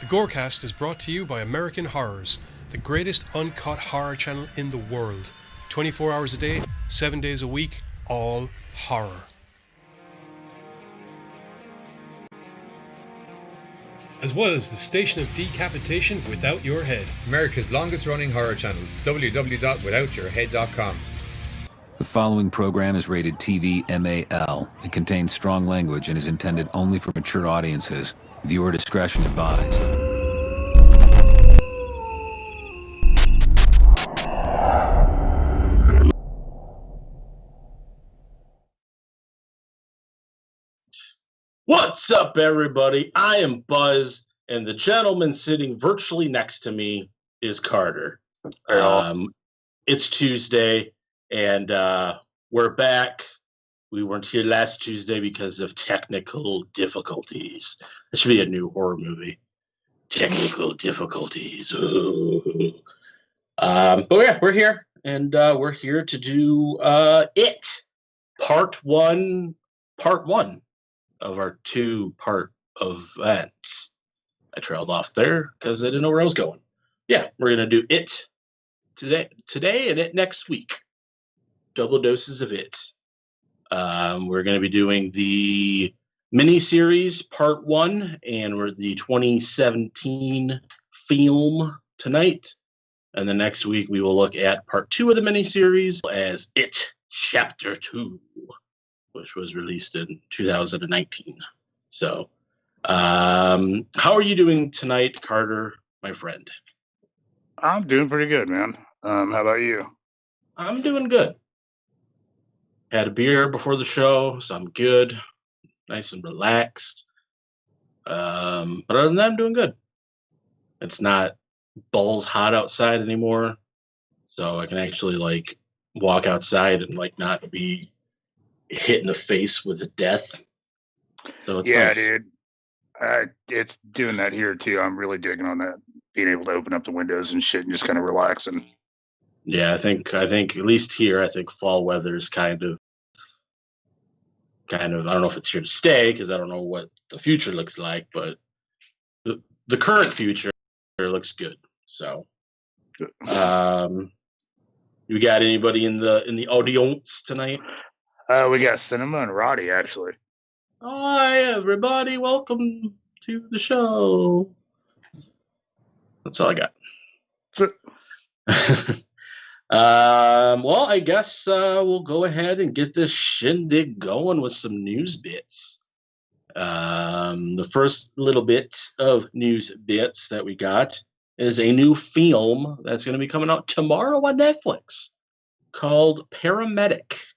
The GoreCast is brought to you by American Horrors, the greatest uncut horror channel in the world. 24 hours a day, 7 days a week, all horror. As well as the station of decapitation without your head. America's longest running horror channel, www.withoutyourhead.com. The following program is rated TV MAL. It contains strong language and is intended only for mature audiences. Viewer discretion advised. What's up, everybody? I am Buzz, and the gentleman sitting virtually next to me is Carter. It's Tuesday, and we're back. We weren't here last Tuesday because of technical difficulties. That should be a new horror movie. Technical difficulties. But yeah, we're here, and we're here to do It, part one of our two-part event. I trailed off there because I didn't know where I was going. Yeah, we're gonna do It today and It next week. Double doses of It. We're gonna be doing the mini-series part one, and we're the 2017 film tonight. And the next week we will look at part two of the mini-series as It Chapter 2. Which was released in 2019. So, how are you doing tonight, Carter, my friend? I'm doing pretty good, man. How about you? I'm doing good. Had a beer before the show, so I'm good. Nice and relaxed. But other than that, I'm doing good. It's not balls hot outside anymore, so I can actually walk outside and not be hit in the face with death. So it's nice. Dude. It's doing that here too. I'm really digging on that. Being able to open up the windows and shit and just kind of relaxing. Yeah, I think at least here, I think fall weather is kind of I don't know if it's here to stay because I don't know what the future looks like, but the current future looks good. So you got anybody in the audience tonight? We got Cinema and Roddy, actually. Hi, everybody. Welcome to the show. That's all I got. Well, I guess we'll go ahead and get this shindig going with some news bits. The first little bit of news bits that we got is a new film that's going to be coming out tomorrow on Netflix called Paramedic.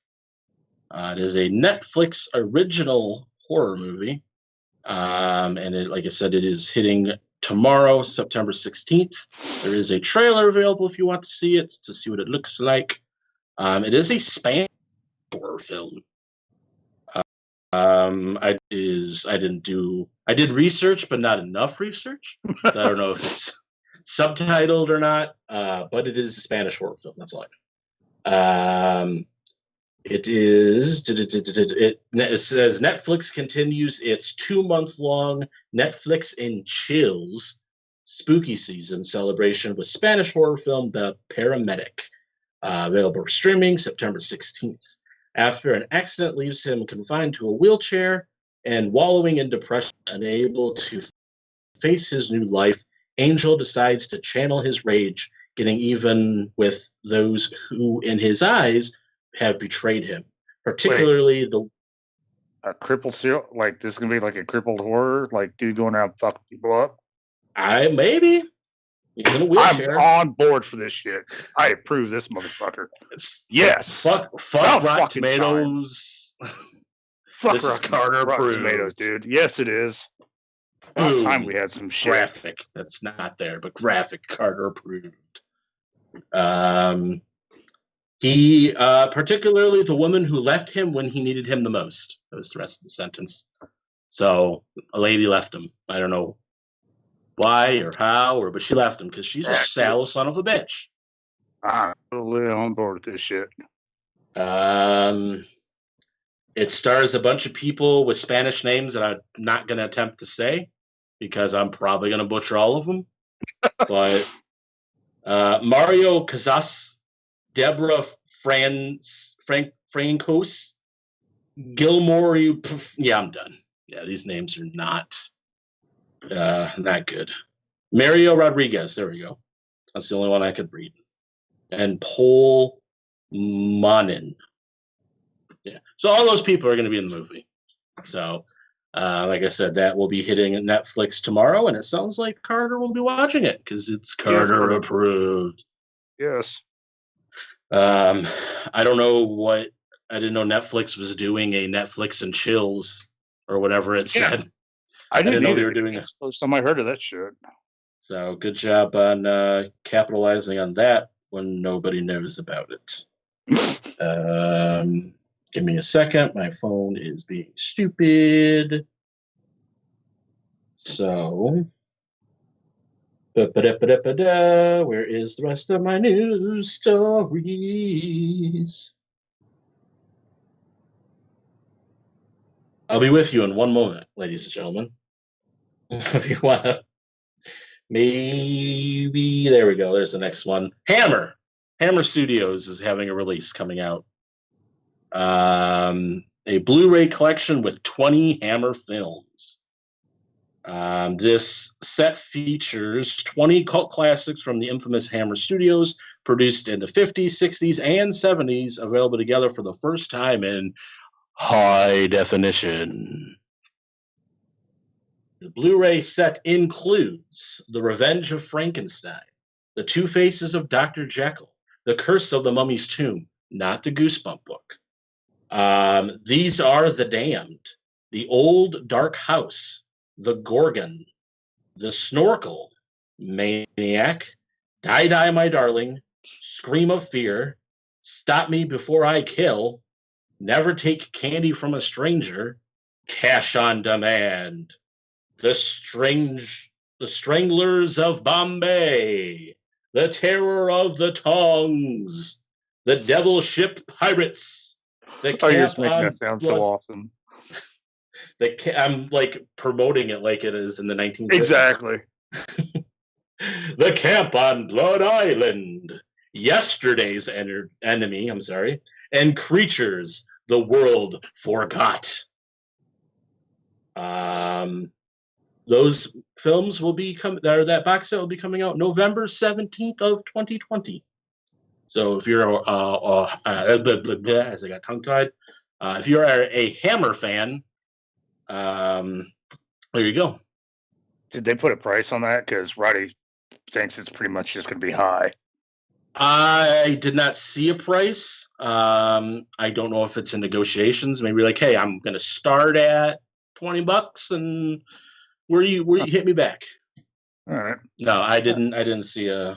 It is a Netflix original horror movie. And like I said, it is hitting tomorrow, September 16th. There is a trailer available if you want to see it, to see what it looks like. It is a Spanish horror film. I did research, but not enough research. So I don't know if it's subtitled or not, but it is a Spanish horror film. That's all I know. It says Netflix continues its 2-month-long Netflix and Chills spooky season celebration with Spanish horror film The Paramedic, available for streaming September 16th. After an accident leaves him confined to a wheelchair and wallowing in depression, unable to face his new life, Angel decides to channel his rage, getting even with those who, in his eyes, have betrayed him, particularly a crippled serial. This is gonna be like a crippled horror, dude going around fucking people up. Maybe he's in a wheelchair. I'm on board for this shit. I approve this motherfucker. Yes. Fuck Rotten Tomatoes. Fuck this is Carter Rotten Tomatoes, dude. Yes, it is. Last time we had some shit. Graphic that's not there, but graphic Carter approved. He, particularly the woman who left him when he needed him the most. That was the rest of the sentence. So a lady left him. I don't know why or how, but she left him because she's a sallow son of a bitch. I'm totally on board with this shit. It stars a bunch of people with Spanish names that I'm not going to attempt to say. because I'm probably going to butcher all of them. But Mario Casas, Deborah Francos, Gilmore. Yeah, I'm done. Yeah, these names are not good. Mario Rodriguez. There we go. That's the only one I could read. And Paul Monin. Yeah. So all those people are going to be in the movie. So, like I said, that will be hitting Netflix tomorrow, and it sounds like Carter will be watching it because it's Carter approved. Yes. I don't know what. I didn't know Netflix was doing a Netflix and chills or whatever it said. I didn't know they were doing it. First time I heard of that shit. So good job on capitalizing on that when nobody knows about it. Give me a second. My phone is being stupid. So, where is the rest of my news stories? I'll be with you in one moment, ladies and gentlemen. If you want to, maybe there we go. There's the next one. Hammer Studios is having a release coming out. A Blu-ray collection with 20 Hammer films. This set features 20 cult classics from the infamous Hammer Studios, produced in the 50s, 60s, and 70s, available together for the first time in high definition. The Blu-ray set includes The Revenge of Frankenstein, The Two Faces of Dr. Jekyll, The Curse of the Mummy's Tomb, not the Goosebump book. These Are the Damned, The Old Dark House, The Gorgon, The Snorkel, Maniac, Die Die My Darling, Scream of Fear, Stop Me Before I Kill, Never Take Candy from a Stranger, Cash on Demand, The Stranglers of Bombay, The Terror of the Tongues, The Devil Ship Pirates, The Camp you're just making on that sound Blood. so awesome. I'm like promoting it like it is in the 1950s. Exactly. The Camp on Blood Island, Yesterday's Enemy, and Creatures the World Forgot. Those films will be that box set will be coming out November 17th of 2020. So if you're as I got tongue-tied, if you're a Hammer fan, there you go. Did they put a price on that? Because Roddy thinks it's pretty much just going to be high. I did not see a price. I don't know if it's in negotiations. Maybe like, hey, I'm going to start at $20, and where you hit me back. All right. No, I didn't see a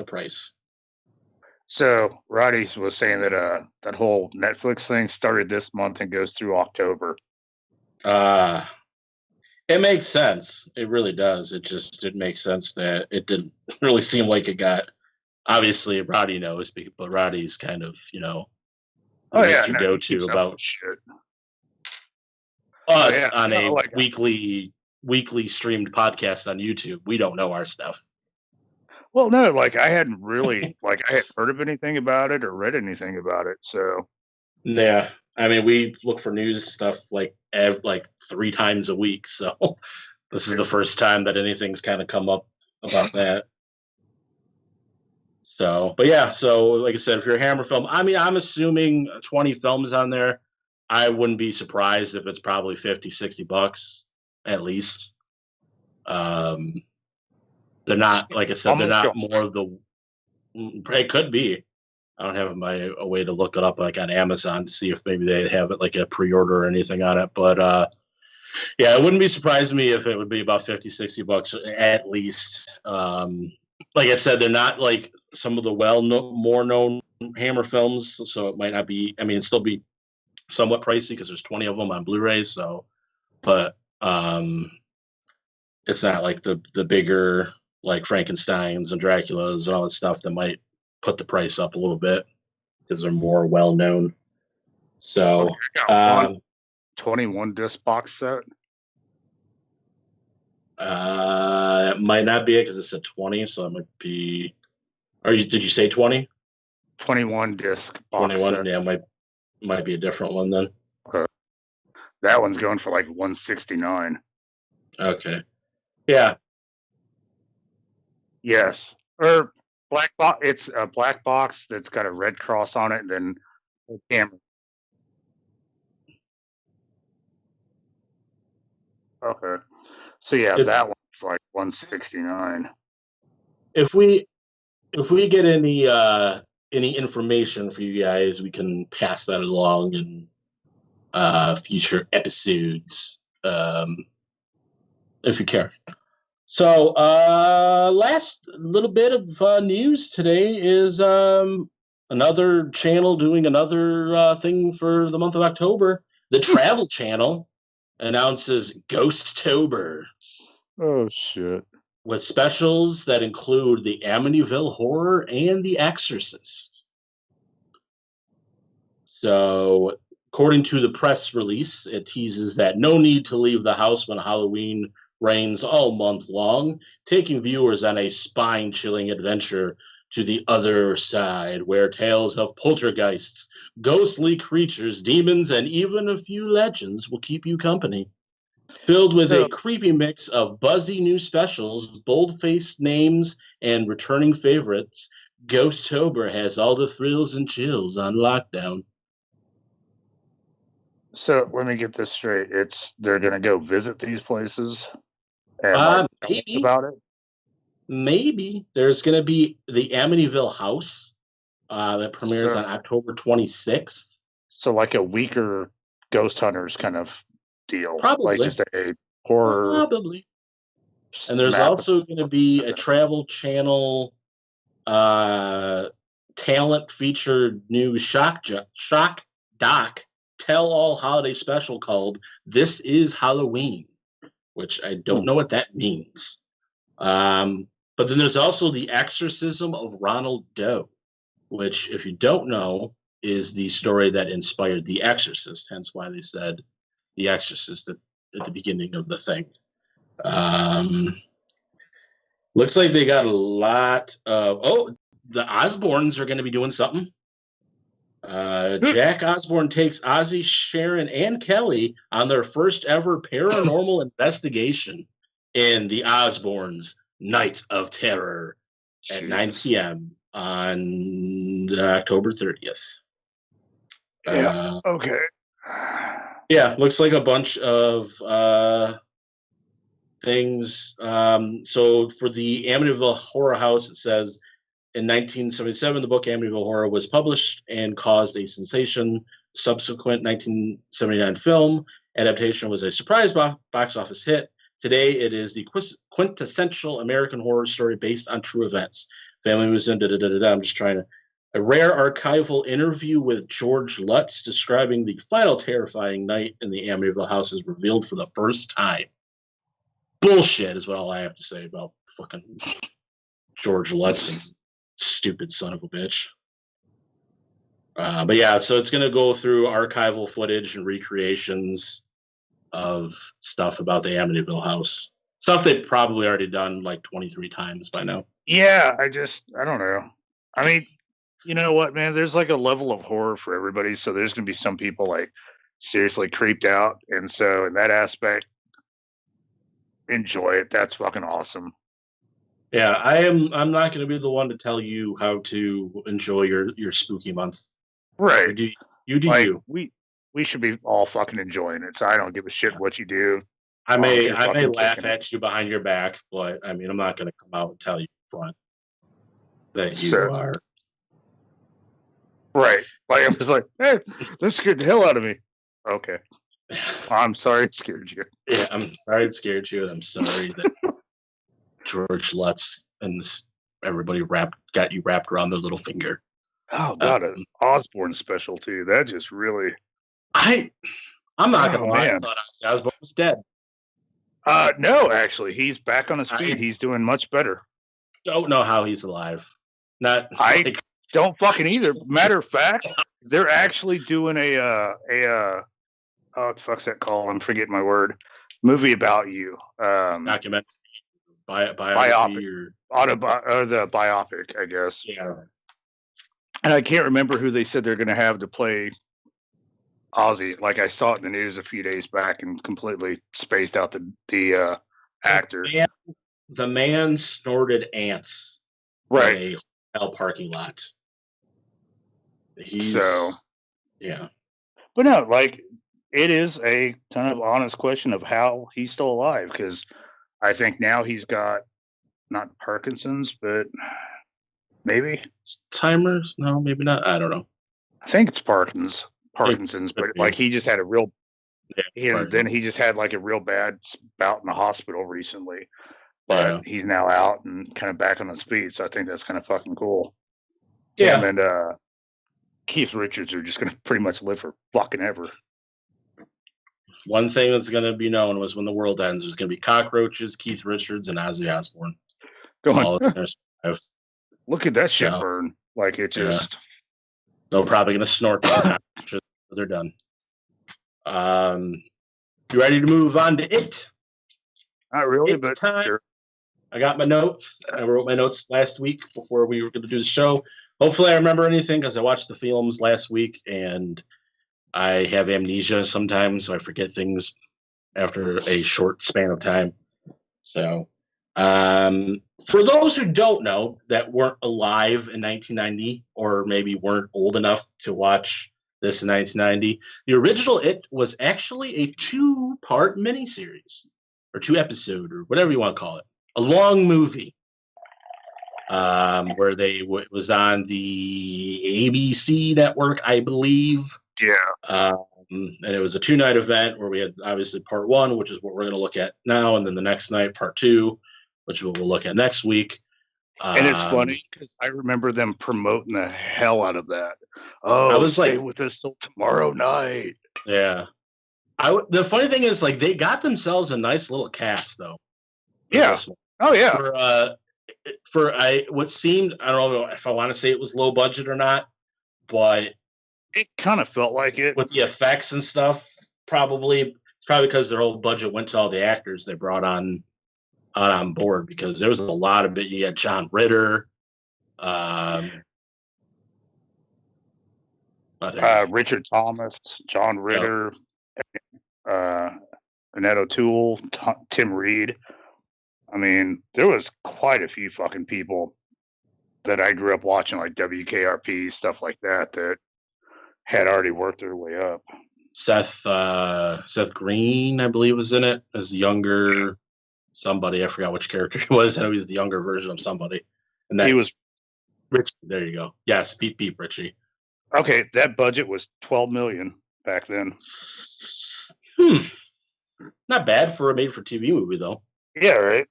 price. So Roddy was saying that that whole Netflix thing started this month and goes through October. It makes sense. It really does. It makes sense that it didn't really seem like it got. Obviously, Roddy knows, but Roddy's kind of Mr. Go-to about shit. us on a weekly streamed podcast on YouTube. We don't know our stuff. Well, no, like I hadn't really I had heard of anything about it or read anything about it. So yeah, I mean, we look for news stuff like 3 times a week. So this is the first time that anything's kind of come up about that. So, but yeah, so like I said, if you're a Hammer film, I mean, I'm assuming 20 films on there. I wouldn't be surprised if it's probably $50-$60 at least. They're not, like I said, they're not more of the. It could be. I don't have a way to look it up like on Amazon to see if maybe they have it like a pre-order or anything on it. But yeah, it wouldn't be surprising me if it would be about $50-$60 at least. Like I said, they're not like some of the more known Hammer films, so it might not be. I mean, it'd still be somewhat pricey because there's 20 of them on Blu-ray. So, but it's not like the bigger like Frankensteins and Draculas and all that stuff that might put the price up a little bit because they're more well known. So, 21 disc box set. It might not be it because it's a 20, so it might be. Did you say 20? 21 disc box 21, set. yeah, might be a different one then. That one's going for like 169. Okay. Yeah. Yes. Or black box. It's a black box that's got a red cross on it, and then a camera. Okay. So yeah, that one's like 169. If we get any information for you guys, we can pass that along in future episodes, if you care. So, last little bit of news today is another channel doing another thing for the month of October. The Travel Channel announces Ghosttober. Oh shit! With specials that include the Amityville Horror and The Exorcist. So, according to the press release, it teases that no need to leave the house when Halloween reigns all month long, taking viewers on a spine-chilling adventure to the other side, where tales of poltergeists, ghostly creatures, demons, and even a few legends will keep you company. Filled with a creepy mix of buzzy new specials, bold-faced names, and returning favorites, Ghosttober has all the thrills and chills on lockdown. So let me get this straight. They're gonna go visit these places and Maybe about it. Maybe there's gonna be the Amityville House that premieres on October 26th. So like a weaker Ghost Hunters kind of deal, Probably. like just a horror. Probably. And there's also going to be a Travel Channel talent featured new shock doc tell all holiday special called This Is Halloween, which I don't know what that means. But then there's also The Exorcism of Ronald Doe, which, if you don't know, is the story that inspired The Exorcist, hence why they said The Exorcist at the beginning of the thing. Looks like they got a lot of... the Osbournes are going to be doing something. Jack Osbourne takes Ozzy, Sharon, and Kelly on their first ever paranormal investigation in the Osbournes' Night of Terror at 9 p.m. on October 30th. Yeah. Okay. Yeah, looks like a bunch of things. So for the Amityville Horror House, it says in 1977, the book Amityville Horror was published and caused a sensation. Subsequent 1979 film adaptation was a surprise box office hit. Today, it is the quintessential American horror story based on true events. Family was in I'm just trying to. A rare archival interview with George Lutz describing the final terrifying night in the Amityville house is revealed for the first time. Bullshit is what all I have to say about fucking George Lutz and stupid son of a bitch. But yeah, so it's going to go through archival footage and recreations of stuff about the Amityville house. Stuff they've probably already done like 23 times by now. Yeah, I don't know. I mean, you know what, man? There's like a level of horror for everybody. So there's going to be some people like seriously creeped out. And so in that aspect, enjoy it. That's fucking awesome. Yeah, I'm not going to be the one to tell you how to enjoy your spooky month. Right. You do like, you. We should be all fucking enjoying it. So I don't give a shit what you do. I may laugh at you behind your back, but I mean, I'm not going to come out and tell you in front that you are. Right. Like, I was like, hey, that scared the hell out of me. Okay. I'm sorry it scared you. Yeah, I'm sorry it scared you. I'm sorry that George Lutz and everybody got you wrapped around their little finger. Oh, God, an Osbourne special, too. That just really... I'm not going to lie. I thought Osbourne was dead. No, actually. He's back on his feet. He's doing much better. Don't know how he's alive. I don't fucking either. Matter of fact, they're actually doing a oh, what the fuck's that called? I'm forgetting my word. Movie about you. Documentary, Biopic. or Or the biopic, I guess. yeah. And I can't remember who they said they're going to have to play Ozzy. Like I saw it in the news a few days back and completely spaced out the actor. The man snorted ants Right. in a hotel parking lot. Yeah. But no, like it is a kind of honest question of how he's still alive, because I think now he's got not Parkinson's, but maybe Timers? No, maybe not. I don't know. I think it's Parkinson's, but like he just had a real, and then he just had like a real bad bout in the hospital recently. But he's now out and kind of back on his feet, so I think that's kind of fucking cool. Yeah. Him and Keith Richards are just going to pretty much live for fucking ever. One thing that's going to be known was when the world ends, there's going to be cockroaches, Keith Richards, and Ozzy Osbourne. Look at that shit burn. Like it just... They're probably going to snort those cockroaches when they're done. You ready to move on to it? Not really, It's but time. sure. I got my notes. I wrote my notes last week before we were going to do the show. Hopefully I remember anything because I watched the films last week and I have amnesia sometimes, so I forget things after a short span of time. So for those who don't know that weren't alive in 1990 or maybe weren't old enough to watch this in 1990, the original It was actually a 2-part miniseries or 2-episode or whatever you want to call it. A long movie where it was on the ABC network, I believe. Yeah. And it was a 2-night event where we had obviously part 1, which is what we're going to look at now, and then the next night, part 2, which we'll look at next week. And it's funny because I remember them promoting the hell out of that. Oh, I was stay like, with us till tomorrow night. Yeah. The funny thing is, like, they got themselves a nice little cast, though. Yeah. Oh, yeah. For what seemed, I don't know if I want to say it was low budget or not, but it kind of felt like it with the effects and stuff. It's probably because their whole budget went to all the actors they brought on board, because there was a lot of it. You had John Ritter, Richard Thomas, John Ritter, Annette O'Toole, Tim Reed. I mean, there was quite a few fucking people that I grew up watching, like WKRP, stuff like that had already worked their way up. Seth Green, I believe, was in it as the younger somebody. I forgot which character he was. I know he's the younger version of somebody. And that he was Richie. There you go. Yes, beep Richie. Okay, that budget was $12 million back then. Not bad for a made-for-TV movie, though. Yeah, right.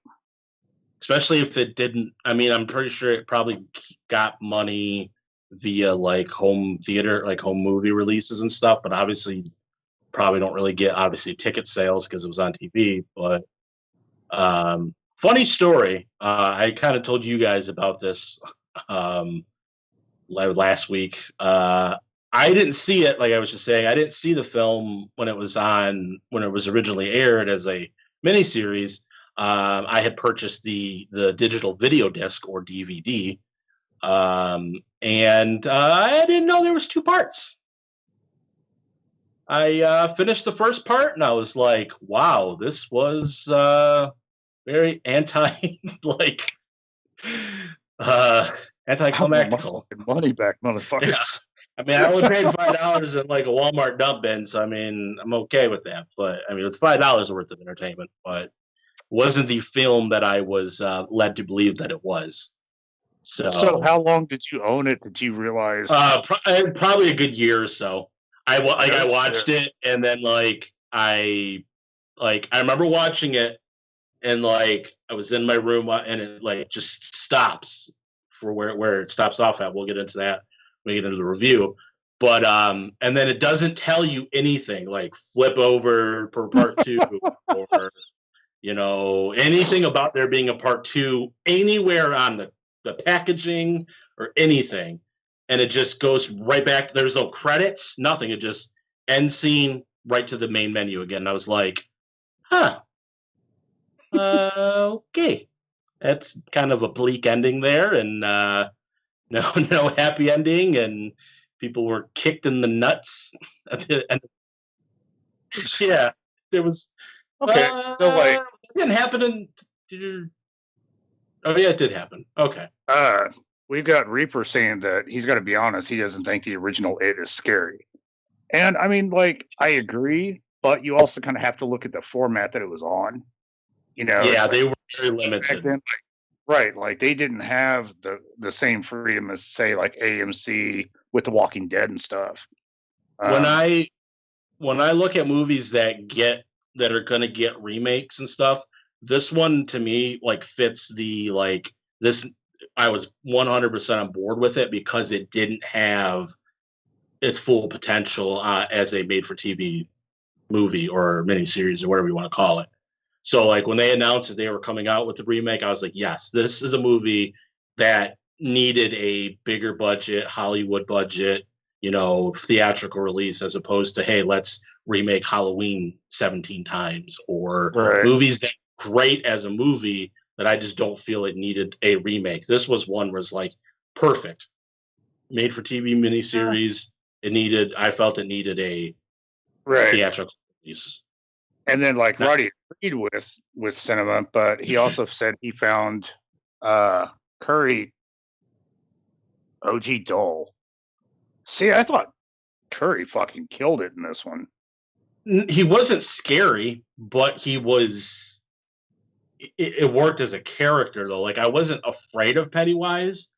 Especially if it didn't. I mean, I'm pretty sure it probably got money via like home theater, like home movie releases and stuff. But obviously, probably don't really get ticket sales because it was on TV. But funny story. I kind of told you guys about this last week. I didn't see it. Like I was just saying, I didn't see the film when it was originally aired as a miniseries. I had purchased the digital video disc or DVD, and I didn't know there was 2 parts. I finished the first part, and I was like, "Wow, this was very anticlimactical." Money back, motherfucker. Yeah. I mean, I only paid $5 at like a Walmart dump bin, so I mean, I'm okay with that. But I mean, it's $5 worth of entertainment, but wasn't the film that I was led to believe that it was. So how long did you own it? Did you realize? Probably a good year or so. I watched it, and then I remember watching it, and I was in my room, and it just stops for where it stops off at. We'll get into that when we get into the review. But and then it doesn't tell you anything, like flip over per part 2 or anything about there being a part 2 anywhere on the packaging or anything. And it just goes right back to, there's no credits, nothing. It just end scene, right to the main menu again. And I was like, huh, okay. That's kind of a bleak ending there, and no happy ending, and people were kicked in the nuts at the end. Yeah, there was. Okay, so like, it didn't happen in. Oh yeah, it did happen. Okay. we've got Reaper saying that he's got to be honest. He doesn't think the original It is scary, and I mean, like, I agree, but you also kind of have to look at the format that it was on. You know, Yeah, it's they like, were very back limited. then, right? Like they didn't have the same freedom as say like AMC with The Walking Dead and stuff. When I look at movies that are gonna get remakes and stuff, this one to me like fits the like this. I was 100% on board with it because it didn't have its full potential as a made-for-TV movie or miniseries or whatever you want to call it. So like when they announced that they were coming out with the remake, I was like, yes, this is a movie that needed a bigger budget, Hollywood budget, theatrical release as opposed to, hey, let's remake Halloween 17 times or Right. movies that are great as a movie that I just don't feel it needed a remake. This was one where it's like perfect. Made for TV miniseries. I felt it needed a Right. theatrical release. And then like Roddy agreed with cinema, but he also said he found Curry OG dull. See, I thought Curry fucking killed it in this one. He wasn't scary, but he was. It worked as a character though. Like I wasn't afraid of Pennywise.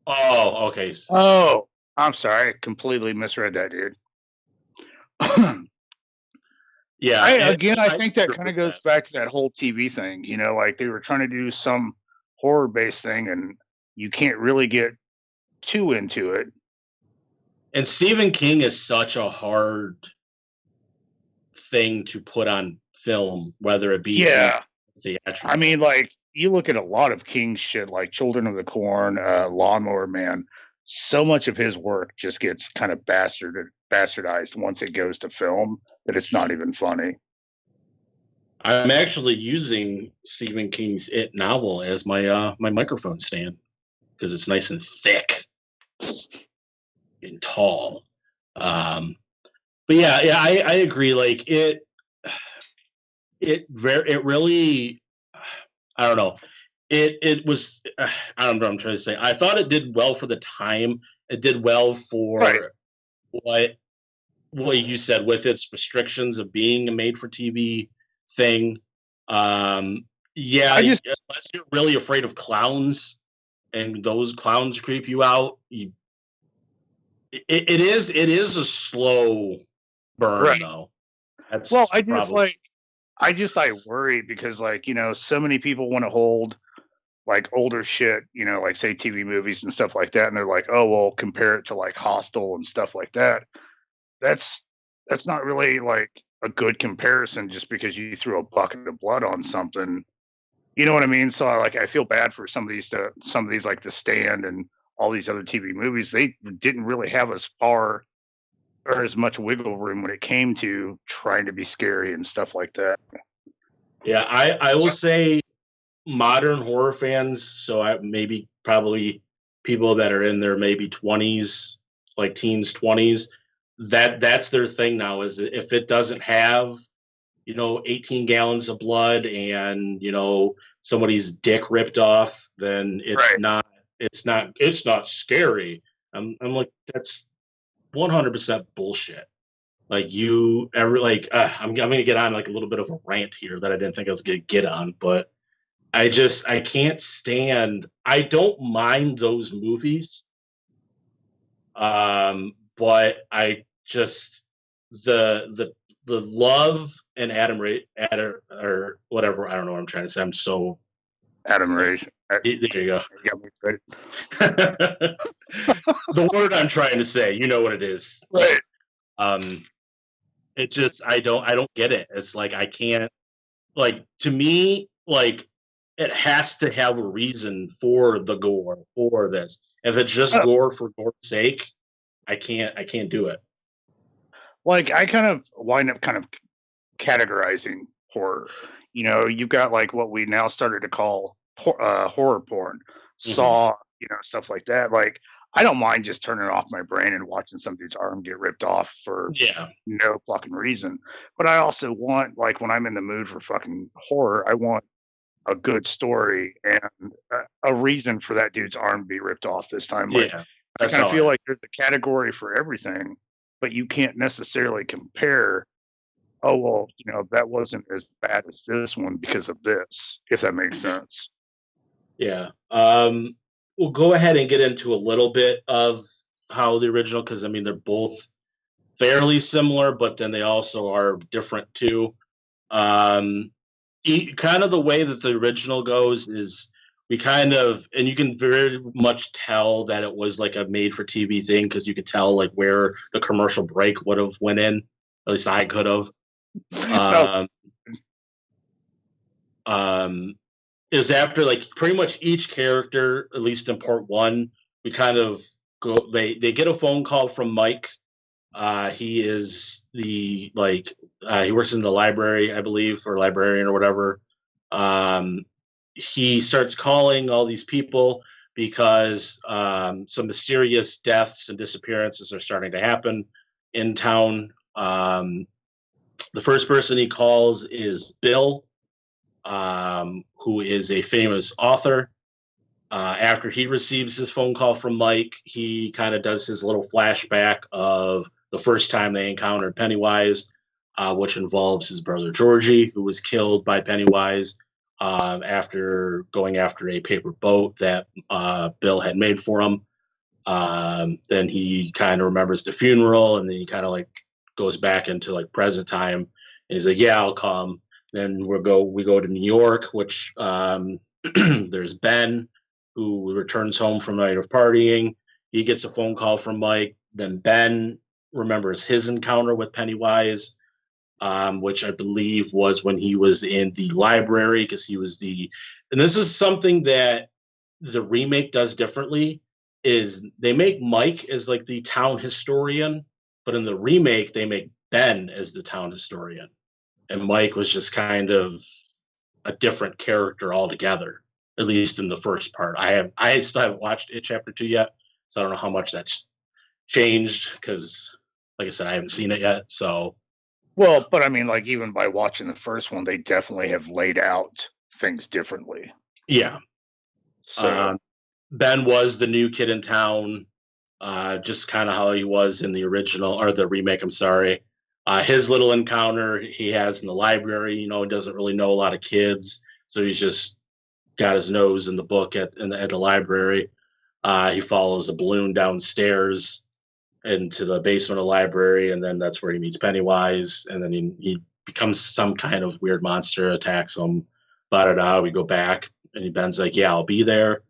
Oh, okay. Oh, I'm sorry, I completely misread that, dude. Yeah. I think that kind of goes back to that whole TV thing. You know, like they were trying to do some horror-based thing, and you can't really get too into it. And Stephen King is such a hard thing to put on film, whether it be theatrical. I mean, like you look at a lot of King's shit, like Children of the Corn, Lawnmower Man. So much of his work just gets kind of bastardized once it goes to film that it's not even funny. I'm actually using Stephen King's It novel as my my microphone stand because it's nice and thick and tall. But yeah, I agree. Like it really, I don't know. It was, I don't know what I'm trying to say. I thought it did well for the time. It did well for what you said with its restrictions of being a made-for-TV thing. Unless you're really afraid of clowns and those clowns creep you out, it is a slow burn though. I worry because so many people want to hold like older shit, like say TV movies and stuff like that, and they're like, oh well, compare it to like Hostel and stuff like that. That's not really like a good comparison just because you threw a bucket of blood on something. You know what I mean? So I feel bad for some of these like The Stand and all these other TV movies. They didn't really have as far or as much wiggle room when it came to trying to be scary and stuff like that. Yeah, I will say modern horror fans, so probably people that are in their maybe 20s, like teens, 20s, that's their thing now is if it doesn't have 18 gallons of blood and somebody's dick ripped off, then it's not scary. I'm like, that's 100% bullshit. Like I'm gonna get on like a little bit of a rant here that I didn't think I was gonna get on, but I can't stand. I don't mind those movies, but I just the love and or whatever. I don't know what I'm trying to say. I'm so admiration. There you go. The word I'm trying to say, you know what it is. Right. It just I don't get it. It's like I can't, like, to me, like it has to have a reason for the gore, for this. If it's just Oh. gore for gore's sake, I can't do it. Like, I kind of wind up kind of categorizing horror. You know, you've got like what we now started to call horror porn, Mhm. Saw, you know, stuff like that. Like, I don't mind just turning off my brain and watching somebody's arm get ripped off for Yeah. no fucking reason. But I also want, like, when I'm in the mood for fucking horror, I want a good story and a reason for that dude's arm to be ripped off this time. Like, Yeah. I That's kind how of feel like there's a category for everything, but you can't necessarily compare. Oh well, you know, that wasn't as bad as this one because of this, if that makes sense. Yeah. We'll go ahead and get into a little bit of how the original, because I mean they're both fairly similar, but then they also are different too. Kind of the way that the original goes is we kind of, and you can very much tell that it was like a made for TV thing because you could tell like where the commercial break would have went in. At least I could have. No, It was after like pretty much each character, at least in part one, we kind of go. They get a phone call from Mike. He is the like he works in the library, I believe, or librarian or whatever. He starts calling all these people because some mysterious deaths and disappearances are starting to happen in town. The first person he calls is Bill, who is a famous author. After he receives his phone call from Mike, he kind of does his little flashback of the first time they encountered Pennywise, which involves his brother Georgie, who was killed by Pennywise after going after a paper boat that Bill had made for him. Then he kind of remembers the funeral, and then he kind of like goes back into like present time, and he's like, "Yeah, I'll come." Then we go to New York, which there's Ben, who returns home from a night of partying. He gets a phone call from Mike. Then Ben remembers his encounter with Pennywise, which I believe was when he was in the library because he was the. And this is something that the remake does differently. Is they make Mike as like the town historian, but in the remake they make Ben as the town historian, and Mike was just kind of a different character altogether. At least in the first part, I still haven't watched it chapter 2 yet, so I don't know how much that's changed because, like I said, I haven't seen it yet. So, well, but I mean, like, even by watching the first one, they definitely have laid out things differently. yeah, So Ben was the new kid in town, just kind of how he was in the original or the remake. I'm sorry. His little encounter he has in the library, he doesn't really know a lot of kids, so he's just got his nose in the book at the library. He follows a balloon downstairs into the basement of the library, and then that's where he meets Pennywise, and then he becomes some kind of weird monster, attacks him. We go back, and Ben's like, "Yeah, I'll be there."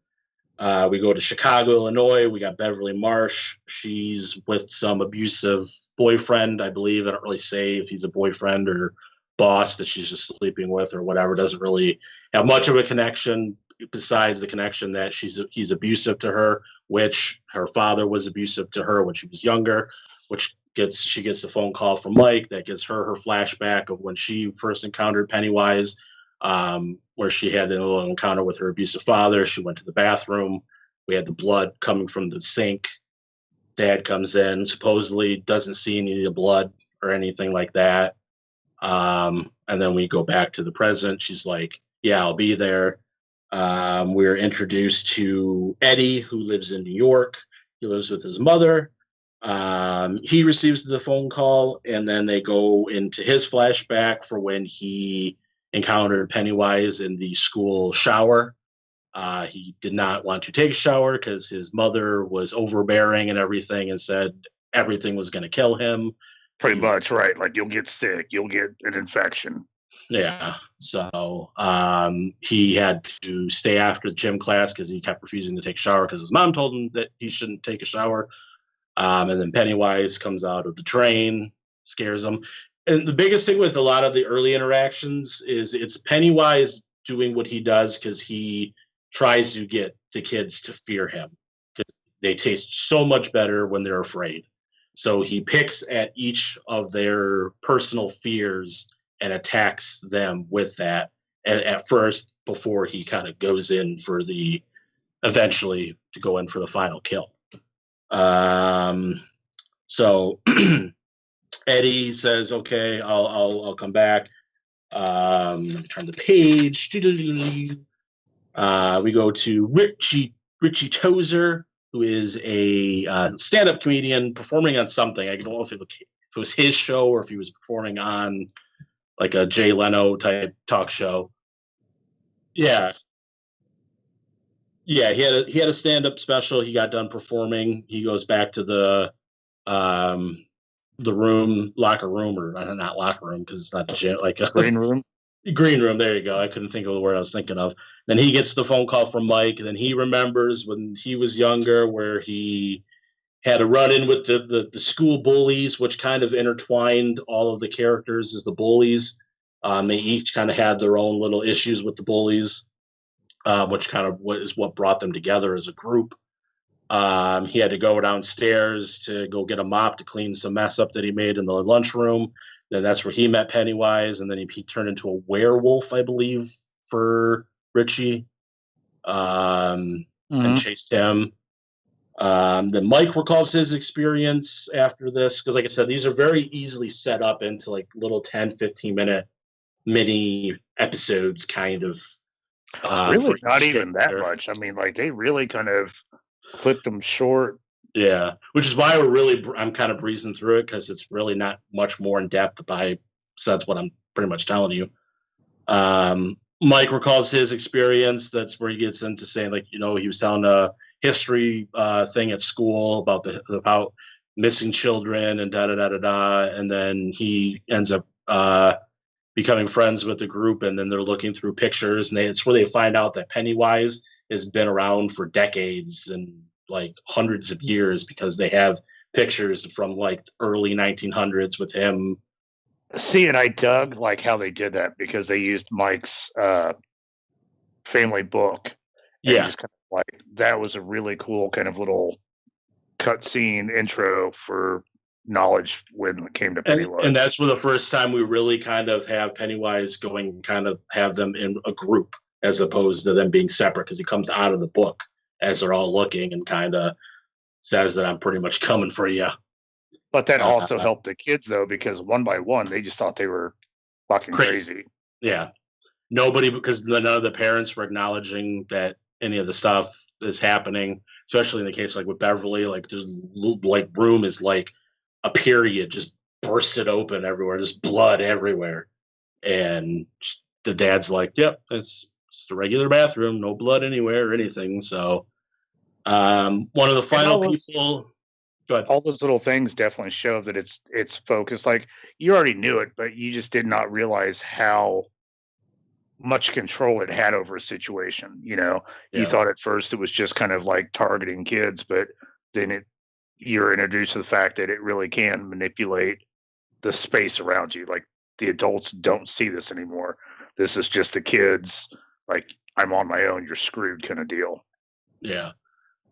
We go to Chicago, Illinois. We got Beverly Marsh. She's with some abusive boyfriend, I believe. I don't really say if he's a boyfriend or boss that she's just sleeping with or whatever. Doesn't really have much of a connection besides the connection that he's abusive to her, which her father was abusive to her when she was younger, which she gets a phone call from Mike that gives her flashback of when she first encountered Pennywise, where she had a little encounter with her abusive father. She went to the bathroom. We had the blood coming from the sink. Dad comes in, supposedly doesn't see any of the blood or anything like that. And then we go back to the present. She's like, "Yeah, I'll be there." We're introduced to Eddie, who lives in New York. He lives with his mother. He receives the phone call, and then they go into his flashback for when he encountered Pennywise in the school shower. He did not want to take a shower because his mother was overbearing and everything and said everything was going to kill him. pretty much, right? Like, you'll get sick, you'll get an infection. Yeah. So he had to stay after the gym class because he kept refusing to take a shower because his mom told him that he shouldn't take a shower. And then Pennywise comes out of the train, scares him. And the biggest thing with a lot of the early interactions is it's Pennywise doing what he does because he tries to get the kids to fear him because they taste so much better when they're afraid. So he picks at each of their personal fears and attacks them with that at first before he kind of goes in for eventually to go in for the final kill. So Eddie says, okay, I'll come back. Let me turn the page. We go to Richie Tozer, who is a stand-up comedian performing on something. I don't know if it was his show or if he was performing on like a Jay Leno type talk show. Yeah. Yeah, he had a stand-up special. He got done performing. He goes back to the locker room, or not locker room because it's not like a Green room. Green room. There you go. I couldn't think of the word I was thinking of. Then he gets the phone call from Mike. And then he remembers when he was younger, where he had a run-in with the school bullies, which kind of intertwined all of the characters as the bullies. They each kind of had their own little issues with the bullies, which kind of is what brought them together as a group. He had to go downstairs to go get a mop to clean some mess up that he made in the lunchroom. Then that's where he met Pennywise, and then he turned into a werewolf, I believe, for Richie, and chased him. Then Mike recalls his experience after this, because like I said, these are very easily set up into like little 10, 15-minute mini episodes, kind of. Really not even that much. I mean, like, they really kind of clipped them short. Yeah, which is why I'm kind of breezing through it, because it's really not much more in depth. So that's what I'm pretty much telling you. Mike recalls his experience. That's where he gets into saying, like, he was telling a history thing at school about missing children and da-da-da-da-da. And then he ends up becoming friends with the group, and then they're looking through pictures, and it's where they find out that Pennywise has been around for decades and like hundreds of years, because they have pictures from like early 1900s with him. See, and I dug like how they did that, because they used Mike's family book. Yeah, just kind of like, that was a really cool kind of little cutscene intro for knowledge when it came to Pennywise. And that's where the first time we really kind of have Pennywise going, kind of have them in a group as opposed to them being separate, because he comes out of the book as they're all looking and kind of says that I'm pretty much coming for you. But that also helped the kids, though, because one by one, they just thought they were fucking crazy. Yeah. Nobody, because none of the parents were acknowledging that any of the stuff is happening, especially in the case like with Beverly. Like, there's like room is like a period, just bursted open everywhere, just blood everywhere. And the dad's like, yep, it's just a regular bathroom, no blood anywhere or anything. So one of the final people. Go ahead. All those little things definitely show that it's focused. Like, you already knew it, but you just did not realize how much control it had over a situation. You thought at first it was just kind of like targeting kids, but then you're introduced to the fact that it really can manipulate the space around you. Like, the adults don't see this anymore. This is just the kids. Like, I'm on my own, you're screwed kind of deal. Yeah.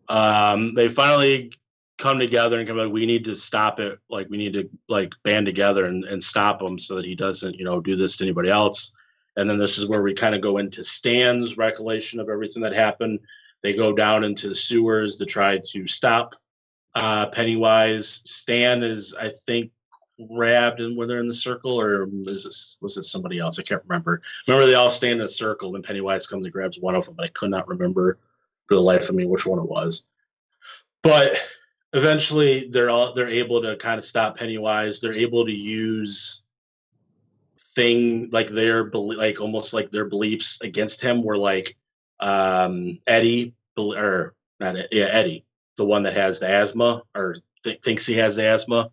They finally come together and come like, we need to stop it. Like, we need to like band together and stop him so that he doesn't, do this to anybody else. And then this is where we kind of go into Stan's recollection of everything that happened. They go down into the sewers to try to stop Pennywise. Stan is, I think, grabbed and where they're in the circle, or was it somebody else? I can't remember. Remember, they all stand in a circle and Pennywise comes and grabs one of them, but I could not remember for the life of me which one it was. But eventually they're able to kind of stop Pennywise. They're able to use like almost like their beliefs against him, where like Eddie, the one that has the asthma, or thinks he has the asthma,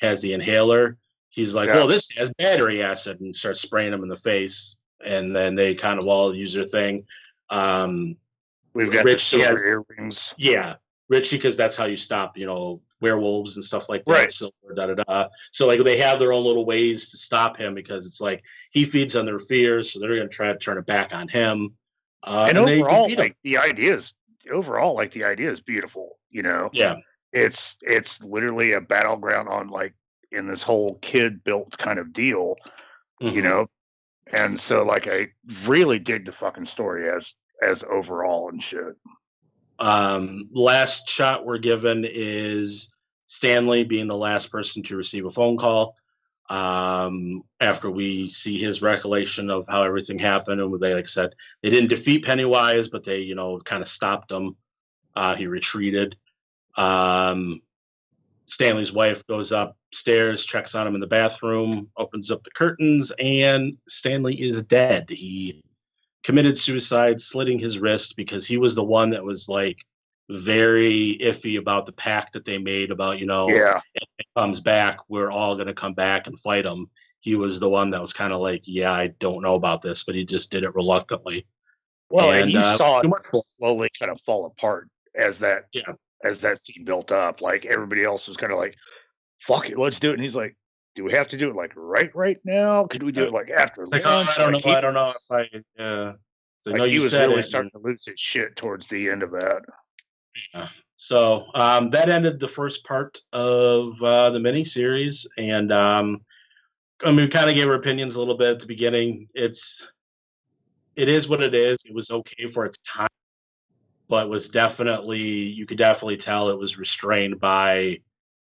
has the inhaler. He's like, well, this has battery acid, and starts spraying him in the face. And then they kind of all use their thing. We've got the silver earrings. Yeah. Richie, because that's how you stop, werewolves and stuff like that. Right. Silver, da da da. So like they have their own little ways to stop him because it's like he feeds on their fears, so they're going to try to turn it back on him. And they overall, defeat him. like the idea is beautiful. Yeah. It's literally a battleground on like in this whole kid built kind of deal, and so like I really dig the fucking story as overall and shit. Last shot we're given is Stanley being the last person to receive a phone call. After we see his recollection of how everything happened, and they, like I said, they didn't defeat Pennywise, but they, kind of stopped him. He retreated. Stanley's wife goes upstairs, checks on him in the bathroom, opens up the curtains, and Stanley is dead. He committed suicide, slitting his wrist because he was the one that was like very iffy about the pact that they made about, if he comes back, we're all going to come back and fight him. He was the one that was kind of like, yeah, I don't know about this, but he just did it reluctantly. Well, and you saw it slowly kind of fall apart as that scene built up. Like everybody else was kind of like, fuck it, let's do it. And he's like, do we have to do it like right now? Could we do it like after lunch? Like, I don't know if I. So like he was really starting to lose his shit towards the end of that. Yeah. So that ended the first part of the miniseries, and we kind of gave our opinions a little bit at the beginning. It is what it is. It was okay for its time, but was you could definitely tell it was restrained by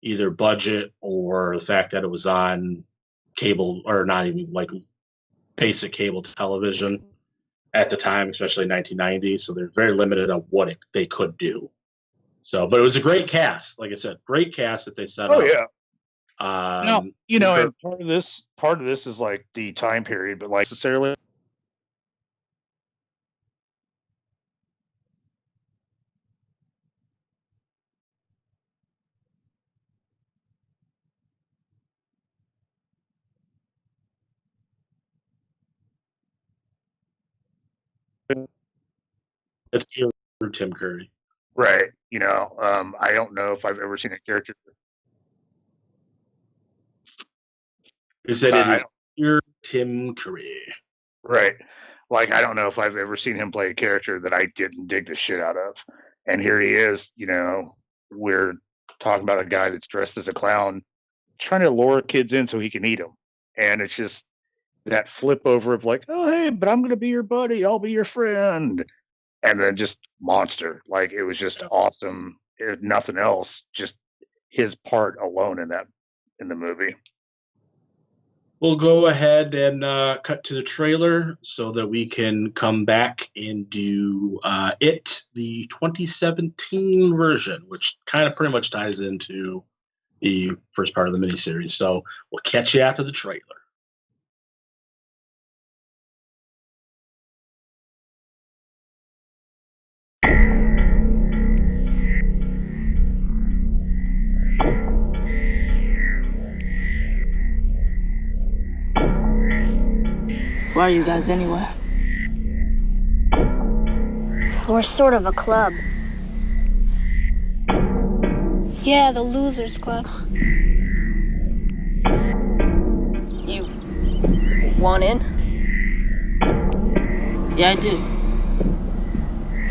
either budget or the fact that it was on cable, or not even like basic cable television at the time, especially in 1990. So they're very limited on what they could do. So, but it was a great cast. Like I said, great cast that they set up. Oh yeah. And part of this is like the time period, but like necessarily. It's pure Tim Curry. Right. I don't know if I've ever seen a character. You said it is pure Tim Curry. Right. Like, I don't know if I've ever seen him play a character that I didn't dig the shit out of. And here he is, we're talking about a guy that's dressed as a clown trying to lure kids in so he can eat them. And it's just that flip over of like, oh, hey, but I'm going to be your buddy. I'll be your friend. And then just monster. Like, it was just awesome. If nothing else, just his part alone in the movie. We'll go ahead and cut to the trailer so that we can come back and do It, the 2017 version, which kind of pretty much ties into the first part of the miniseries. So we'll catch you after the trailer. Why are you guys anywhere? We're sort of a club. Yeah, the Losers Club. You want in? Yeah, I do.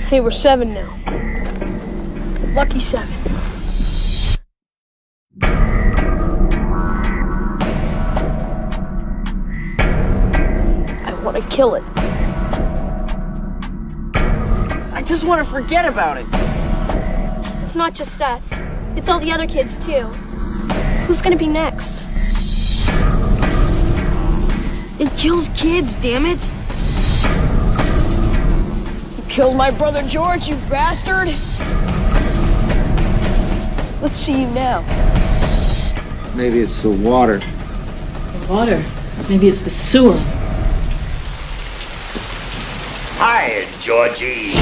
Hey, we're 7 now. Lucky 7. I want to kill it. I just want to forget about it. It's not just us. It's all the other kids, too. Who's gonna be next? It kills kids, damn it! You killed my brother George, you bastard! Let's see you now. Maybe it's the water. The water? Maybe it's the sewer. Hi, Georgie.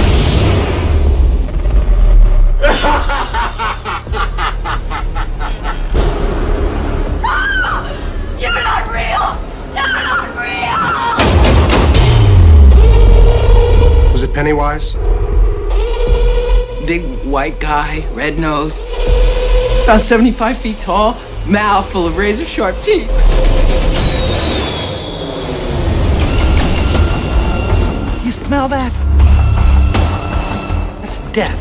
You're not real! You're not real! Was it Pennywise? big white guy, red nose, about 75 feet tall, mouth full of razor sharp teeth. You smell that? That's death.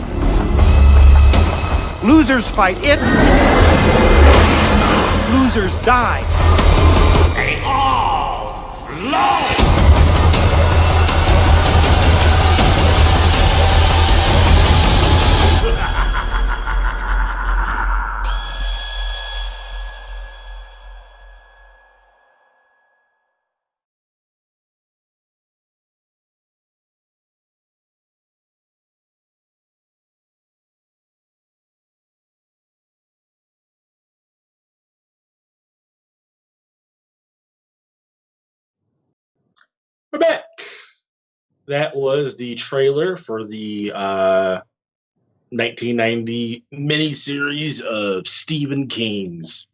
Losers fight it. Losers die. They all flow. We're back. That was the trailer for the 1990 miniseries of Stephen King's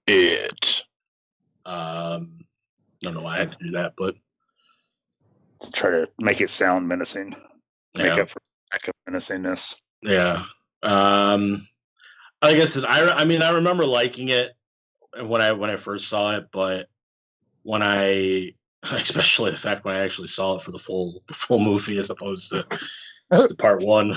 It. I don't know why I had to do that, but Try to make it sound menacing. Make Yeah. up for lack of menacingness. yeah. Like I said, I mean, I remember liking it when I first saw it, but when I, especially the fact when I actually saw it for the full movie as opposed to just the part one.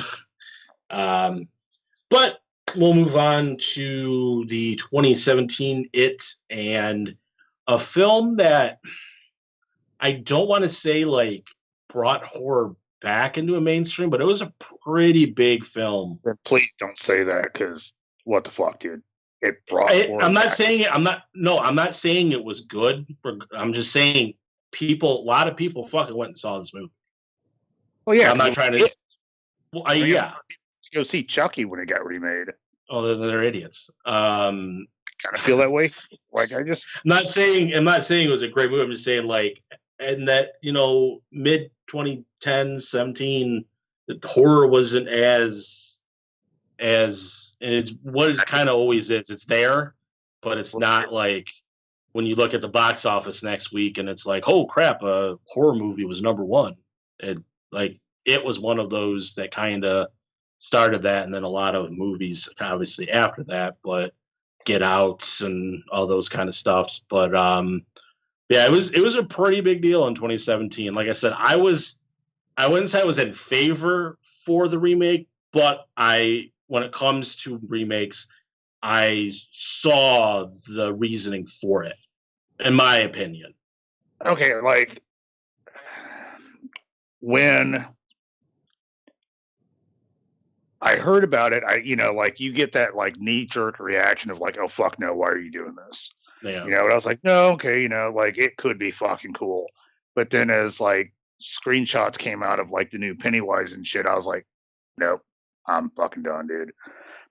But we'll move on to the 2017 It, and a film that I don't want to say like brought horror back into a mainstream, but it was a pretty big film. Then please don't say that, because what the fuck, dude? It brought horror I'm not back. saying it. I'm not saying it was good. I'm just saying a lot of people fucking went and saw this movie. Well, yeah, I'm not trying to. Well, yeah. Go see Chucky when it got remade. Oh, they're idiots. Kind of feel that way. Like I'm not saying it was a great movie. I'm just saying like, and that mid 2010s, 17, the horror wasn't as and it's what it kind of always is. It's there, but it's not like when you look at the box office next week and it's like, oh crap, a horror movie was number one. It was one of those that kind of started that, and then a lot of movies obviously after that, but Get Outs and all those kind of stuffs. But yeah, it was a pretty big deal in 2017. Like I said, I wouldn't say I was in favor for the remake, but when it comes to remakes, I saw the reasoning for it, in my opinion. okay. Like when I heard about it, like you get that like knee-jerk reaction of like, oh fuck no, why are you doing this? Yeah. And I was like, no, okay, like it could be fucking cool. But then as like screenshots came out of like the new Pennywise and shit, I was like, nope, I'm fucking done, dude.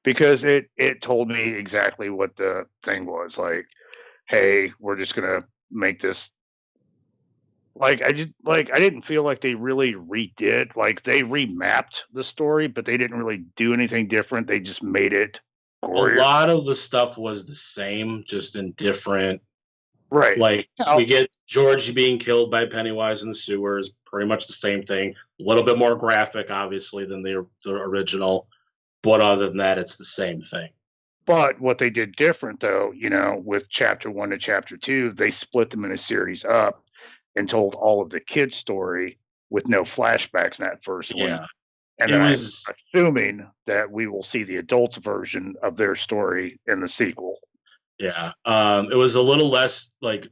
Because it told me exactly what the thing was. Like, hey, we're just gonna make this. Like I didn't feel like they really redid. Like they remapped the story, but they didn't really do anything different. They just made it gorier. A lot of the stuff was the same, just in different. Right. Like we get Georgie being killed by Pennywise in the sewers, pretty much the same thing. A little bit more graphic, obviously, than the original, but other than that, it's the same thing. But what they did different, though, with Chapter 1 to Chapter 2, they split them in a series up and told all of the kids' story with no flashbacks in that first one. And then I'm assuming that we will see the adults' version of their story in the sequel. Yeah. It was a little less like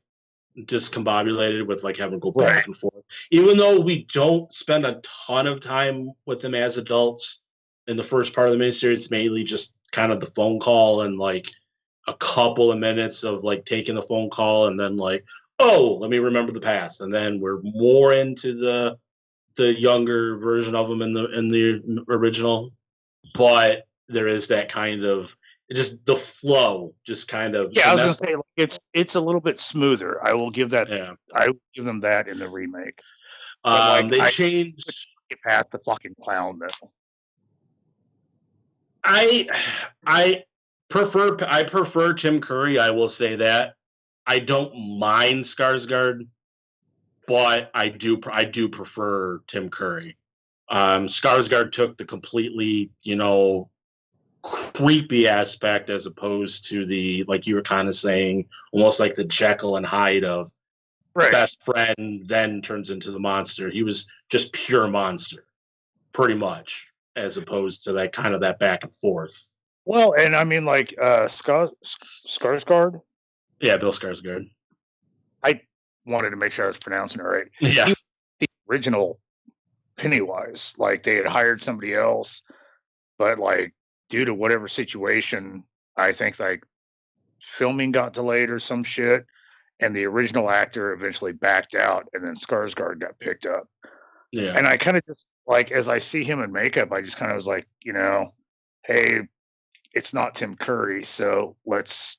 discombobulated with like having to go back and forth. Even though we don't spend a ton of time with them as adults in the first part of the miniseries, it's mainly just kind of the phone call and like a couple of minutes of like taking the phone call and then like, oh, let me remember the past. And then we're more into the younger version of them in the original. But there is that kind of just the flow, just kind of. Yeah, I was gonna say like, it's a little bit smoother. I will give that. Yeah. I will give them that in the remake. They changed. Get past the fucking clown though. I prefer Tim Curry. I will say that. I don't mind Skarsgård, but I do prefer Tim Curry. Skarsgård took the completely, creepy aspect as opposed to the, like you were kind of saying, almost like the Jekyll and Hyde of best friend then turns into the monster. He was just pure monster, pretty much, as opposed to that kind of that back and forth. Well, and I mean, like Skarsgård. Yeah, Bill Skarsgård. I wanted to make sure I was pronouncing it right. Yeah, he was the original Pennywise. Like they had hired somebody else, but like due to whatever situation, I think like filming got delayed or some shit, and the original actor eventually backed out, and then Skarsgård got picked up. Yeah, and I kind of just like as I see him in makeup, I just kind of was like, hey, it's not Tim Curry, so let's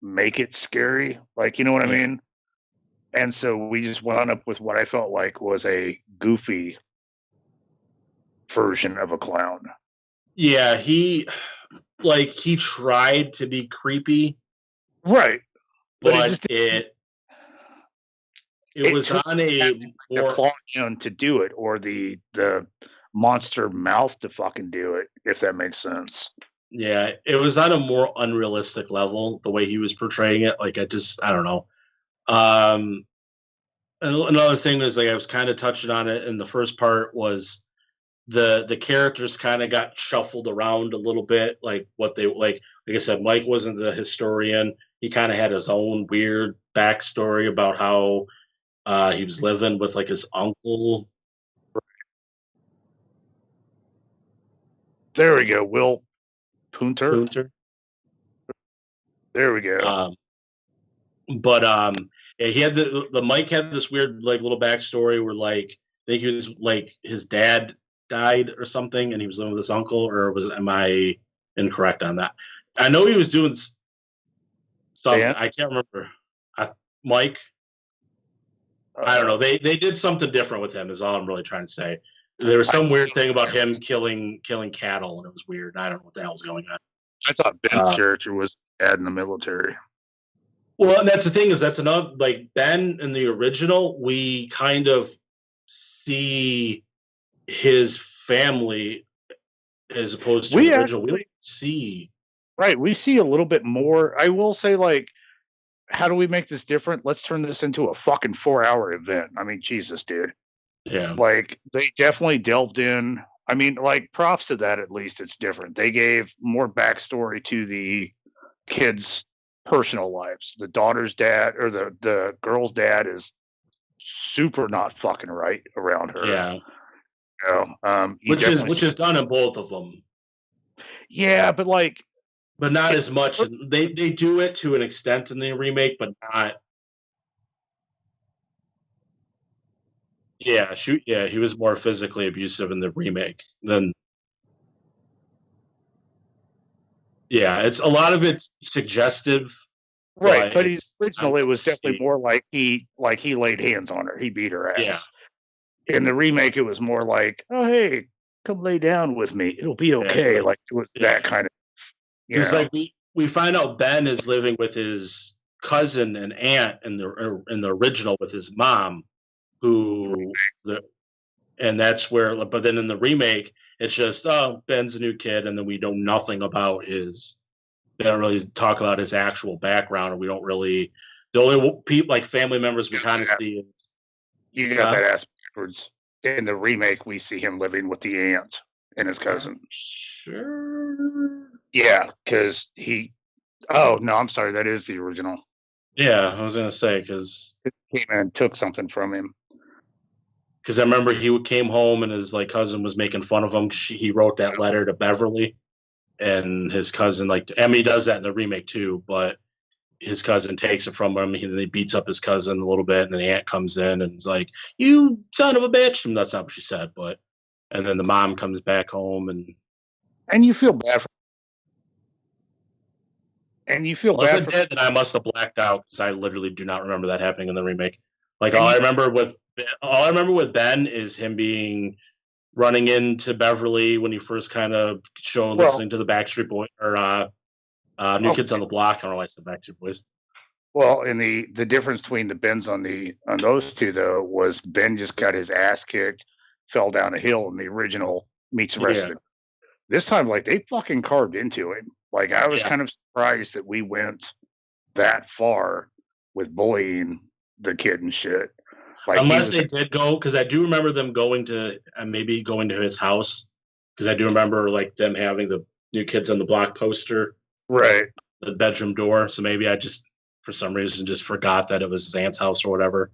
make it scary. Like, you know what I mean? And so we just wound up with what I felt like was a goofy version of a clown. Yeah, he tried to be creepy, right? But it was on a more plot to do it, or the monster mouth to fucking do it, if that makes sense. Yeah, it was on a more unrealistic level, the way he was portraying it. Like, I don't know. Another thing is, like, I was kind of touching on it in the first part, was the characters kind of got shuffled around a little bit. Like what they like I said, Mike wasn't the historian. He kind of had his own weird backstory about how he was living with like his uncle. There we go, Will Punter. There we go. Yeah, he had the Mike had this weird like little backstory where like I think he was like his dad died or something, and he was living with his uncle. Or am I incorrect on that? I know he was doing something. Yeah. I can't remember. Mike. I don't know. They did something different with him. Is all I'm really trying to say. There was some weird thing about him killing cattle, and it was weird. I don't know what the hell's going on. I thought Ben's character was dad in the military. Well, and that's the thing, is that's another, like, Ben in the original, we kind of see his family as opposed to the original. We don't see. Right. We see a little bit more. I will say, like, how do we make this different? Let's turn this into a fucking 4-hour event. I mean, Jesus, dude. Yeah. Like, they definitely delved in. I mean, like, props to that, at least it's different. They gave more backstory to the kids' personal lives. The daughter's dad, or the girl's dad, is super not fucking right around her. Yeah. Which is done in both of them. Yeah, but not as much. They do it to an extent in the remake, but not. Yeah, he was more physically abusive in the remake than. Yeah, it's a lot of it's suggestive. Right, but originally it was definitely more like he laid hands on her. He beat her ass. Yeah. In the remake, it was more like, oh, hey, come lay down with me. It'll be okay. Yeah. Like, it was that kind of. It's like we find out Ben is living with his cousin and aunt in the original with his mom, and that's where. But then in the remake, it's just Ben's a new kid, and then we know nothing about his. They don't really talk about his actual background, and we don't really. The only people, like family members, we kind of see is. You got that ass backwards. In the remake, we see him living with the aunt and his cousin. Sure. Yeah, because he. Oh no, I'm sorry. That is the original. Yeah, I was gonna say because it came in and took something from him. Because I remember he came home and his like cousin was making fun of him. He wrote that letter to Beverly, and his cousin he does that in the remake too, but. His cousin takes it from him. He beats up his cousin a little bit, and then the aunt comes in and is like, "You son of a bitch!" And that's not what she said, but. And then the mom comes back home, and you feel bad. Bad. Dead, then I must have blacked out because I literally do not remember that happening in the remake. Like all I remember with Ben is him running into Beverly when he first kind of listening to the Backstreet Boys or. New Kids on the Block. I don't know why I said Backstreet Boys. Well, and the difference between the Bens on those two though was Ben just got his ass kicked fell down a hill in the original meets the rest of it. This time, like, they fucking carved into it. Like, I was kind of surprised that we went that far with bullying the kid and shit. Like, unless they did go, because I do remember them going to maybe going to his house, because I do remember like them having the New Kids on the Block poster, right, the bedroom door. So maybe I just, for some reason, just forgot that it was his aunt's house or whatever.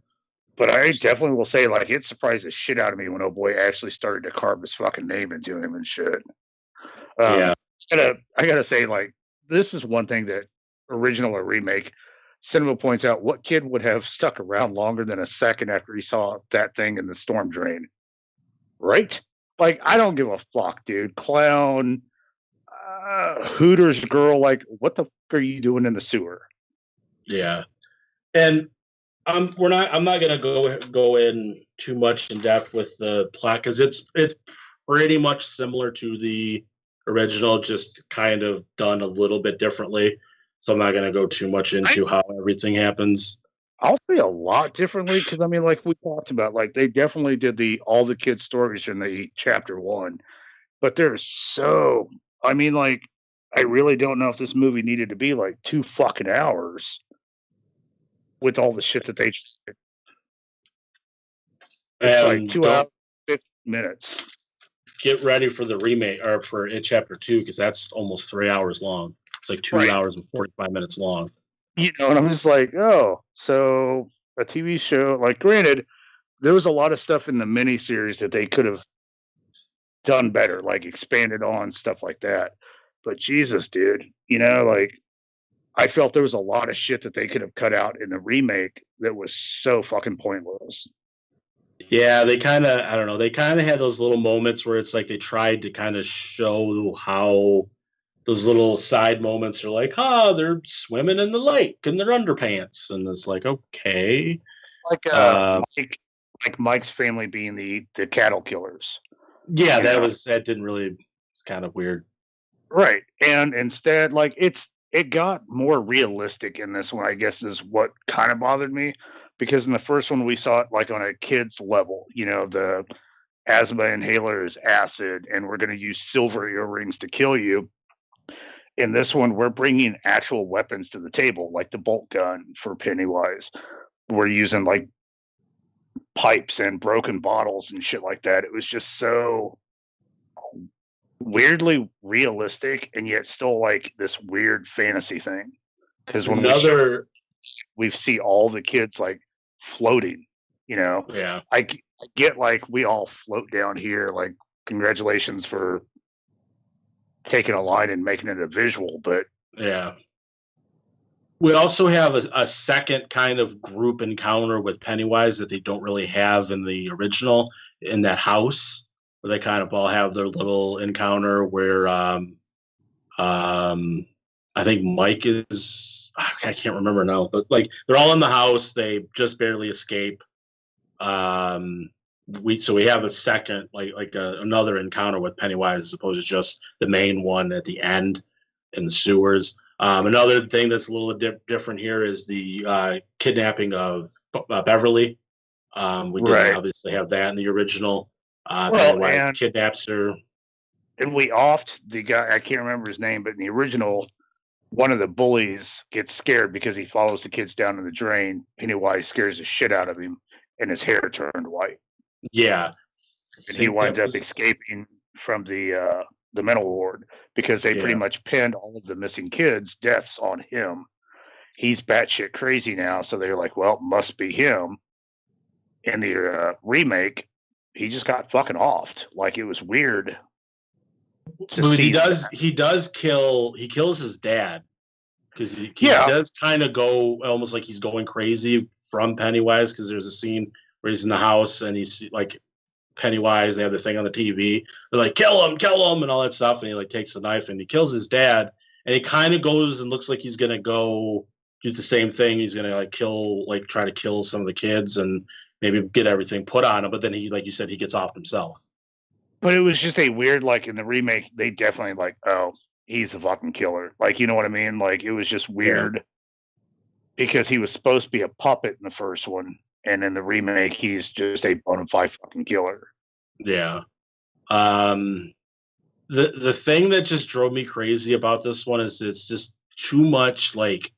But I definitely will say, like, it surprised the shit out of me when old boy actually started to carve his fucking name into him and shit. I gotta say, like, this is one thing that original or remake cinema points out. What kid would have stuck around longer than a second after he saw that thing in the storm drain? Right? Like, I don't give a fuck, dude. Clown, Hooters girl, like, what the fuck are you doing in the sewer? Yeah. And I'm not gonna go in too much in depth with the plot, because it's pretty much similar to the original, just kind of done a little bit differently. So I'm not gonna go too much into how everything happens. I'll say a lot differently, because I mean, like we talked about, like they definitely did all the kids' stories in the chapter 1, but there's so, I mean, like, I really don't know if this movie needed to be like 2 fucking hours with all the shit that they just did. It's like 2 hours, 50 minutes. Get ready for the remake, or for It Chapter 2, because that's almost 3 hours long. It's like 2 hours and 45 minutes long. You know, and I'm just like, oh, so a TV show, like, granted, there was a lot of stuff in the miniseries that they could have done better, like expanded on stuff like that. But Jesus, dude, you know, like, I felt there was a lot of shit that they could have cut out in the remake that was so fucking pointless. Yeah, they kind of, I don't know, they kind of had those little moments where it's like they tried to kind of show how those little side moments are like, they're swimming in the lake in their underpants. And it's like, okay. Like Mike's family being the cattle killers. Yeah, that didn't really, it's kind of weird. Right. And instead, like, it got more realistic in this one, I guess, is what kind of bothered me. Because in the first one, we saw it like on a kid's level, you know, the asthma inhaler is acid, and we're going to use silver earrings to kill you. In this one, we're bringing actual weapons to the table, like the bolt gun for Pennywise. We're using like pipes and broken bottles and shit like that. It was just so weirdly realistic, and yet still like this weird fantasy thing. Because when we see all the kids like floating, you know. Yeah. I get like we all float down here, like congratulations for taking a line and making it a visual, but yeah. We also have a second kind of group encounter with Pennywise that they don't really have in the original, in that house, where they kind of all have their little encounter where I think Mike is, I can't remember now, but like they're all in the house, they just barely escape. We have a second, another encounter with Pennywise as opposed to just the main one at the end in the sewers. Another thing that's a little different here is the kidnapping of Beverly. We didn't obviously have that in the original. Pennywise kidnaps her. And the guy, I can't remember his name, but in the original, one of the bullies gets scared because he follows the kids down in the drain. Pennywise scares the shit out of him, and his hair turned white. Yeah. And he winds up escaping from the mental ward because they pretty much pinned all of the missing kids' deaths on him. He's batshit crazy now, so they're like, well, must be him. In the remake, he just got fucking offed. Like, it was weird. But he kills his dad, because he does kind of go almost like he's going crazy from Pennywise, because there's a scene where he's in the house and he's like Pennywise, they have the thing on the TV, they're like kill him and all that stuff, and he like takes the knife and he kills his dad, and he kind of goes and looks like he's gonna go do the same thing. He's gonna try to kill some of the kids and maybe get everything put on him, but then he, like you said, he gets off himself. But it was just a weird, like, in the remake, they definitely, like, oh, he's a fucking killer. Like, you know what I mean? Like, it was just weird because he was supposed to be a puppet in the first one, and in the remake, he's just a bona fide fucking killer. Yeah. The thing that just drove me crazy about this one is it's just too much like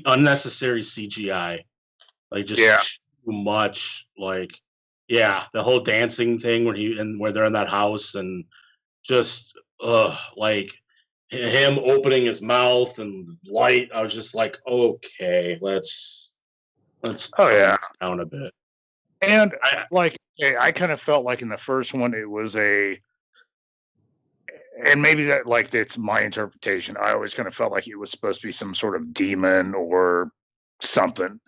unnecessary CGI. Like just too much. Like, yeah, the whole dancing thing where they're in that house and just like him opening his mouth and light. I was just like, okay, let's tone this down a bit. And I kind of felt like in the first one it was and maybe that like it's my interpretation. I always kind of felt like it was supposed to be some sort of demon or something,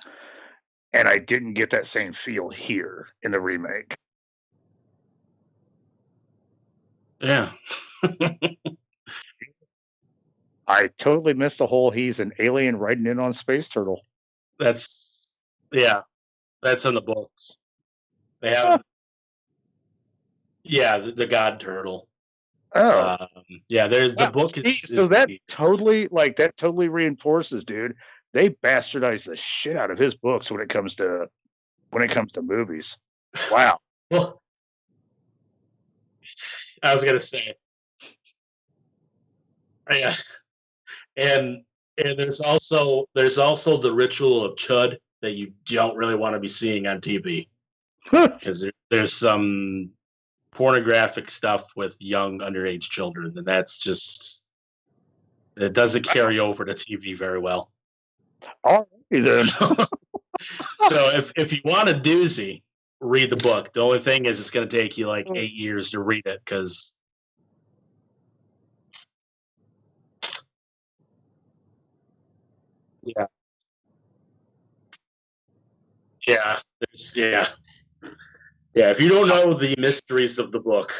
and I didn't get that same feel here in the remake. Yeah. I totally missed the whole he's an alien riding in on Space Turtle. That's in the books. They have the God Turtle. Oh. There's the book is that totally reinforces, dude. They bastardize the shit out of his books when it comes to movies. Wow. Well, I was gonna say, yeah, and there's also the ritual of Chud that you don't really want to be seeing on TV because there's some pornographic stuff with young underage children, and that's just it doesn't carry over to TV very well. All right, then. So if you want a doozy, read the book. The only thing is it's going to take you like 8 years to read it because if you don't know the mysteries of the book,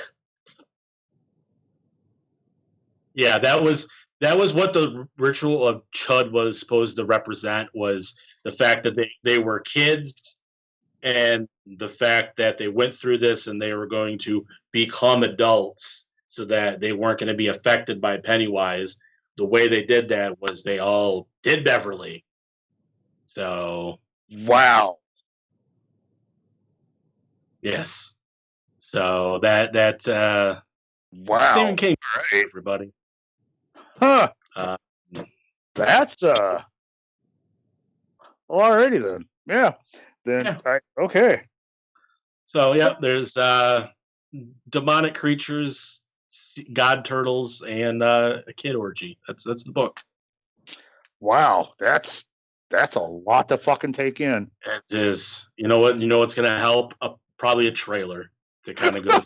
that was what the ritual of Chud was supposed to represent, was the fact that they were kids and the fact that they went through this and they were going to become adults so that they weren't going to be affected by Pennywise. The way they did that was they all did Beverly. So wow. Yes. So that wow. Stephen King, right, everybody. Huh. That's alrighty then. Yeah. Then okay. So there's demonic creatures, god turtles, and a kid orgy. That's the book. Wow, that's a lot to fucking take in. It is. You know what's gonna help? Probably a trailer to kind of go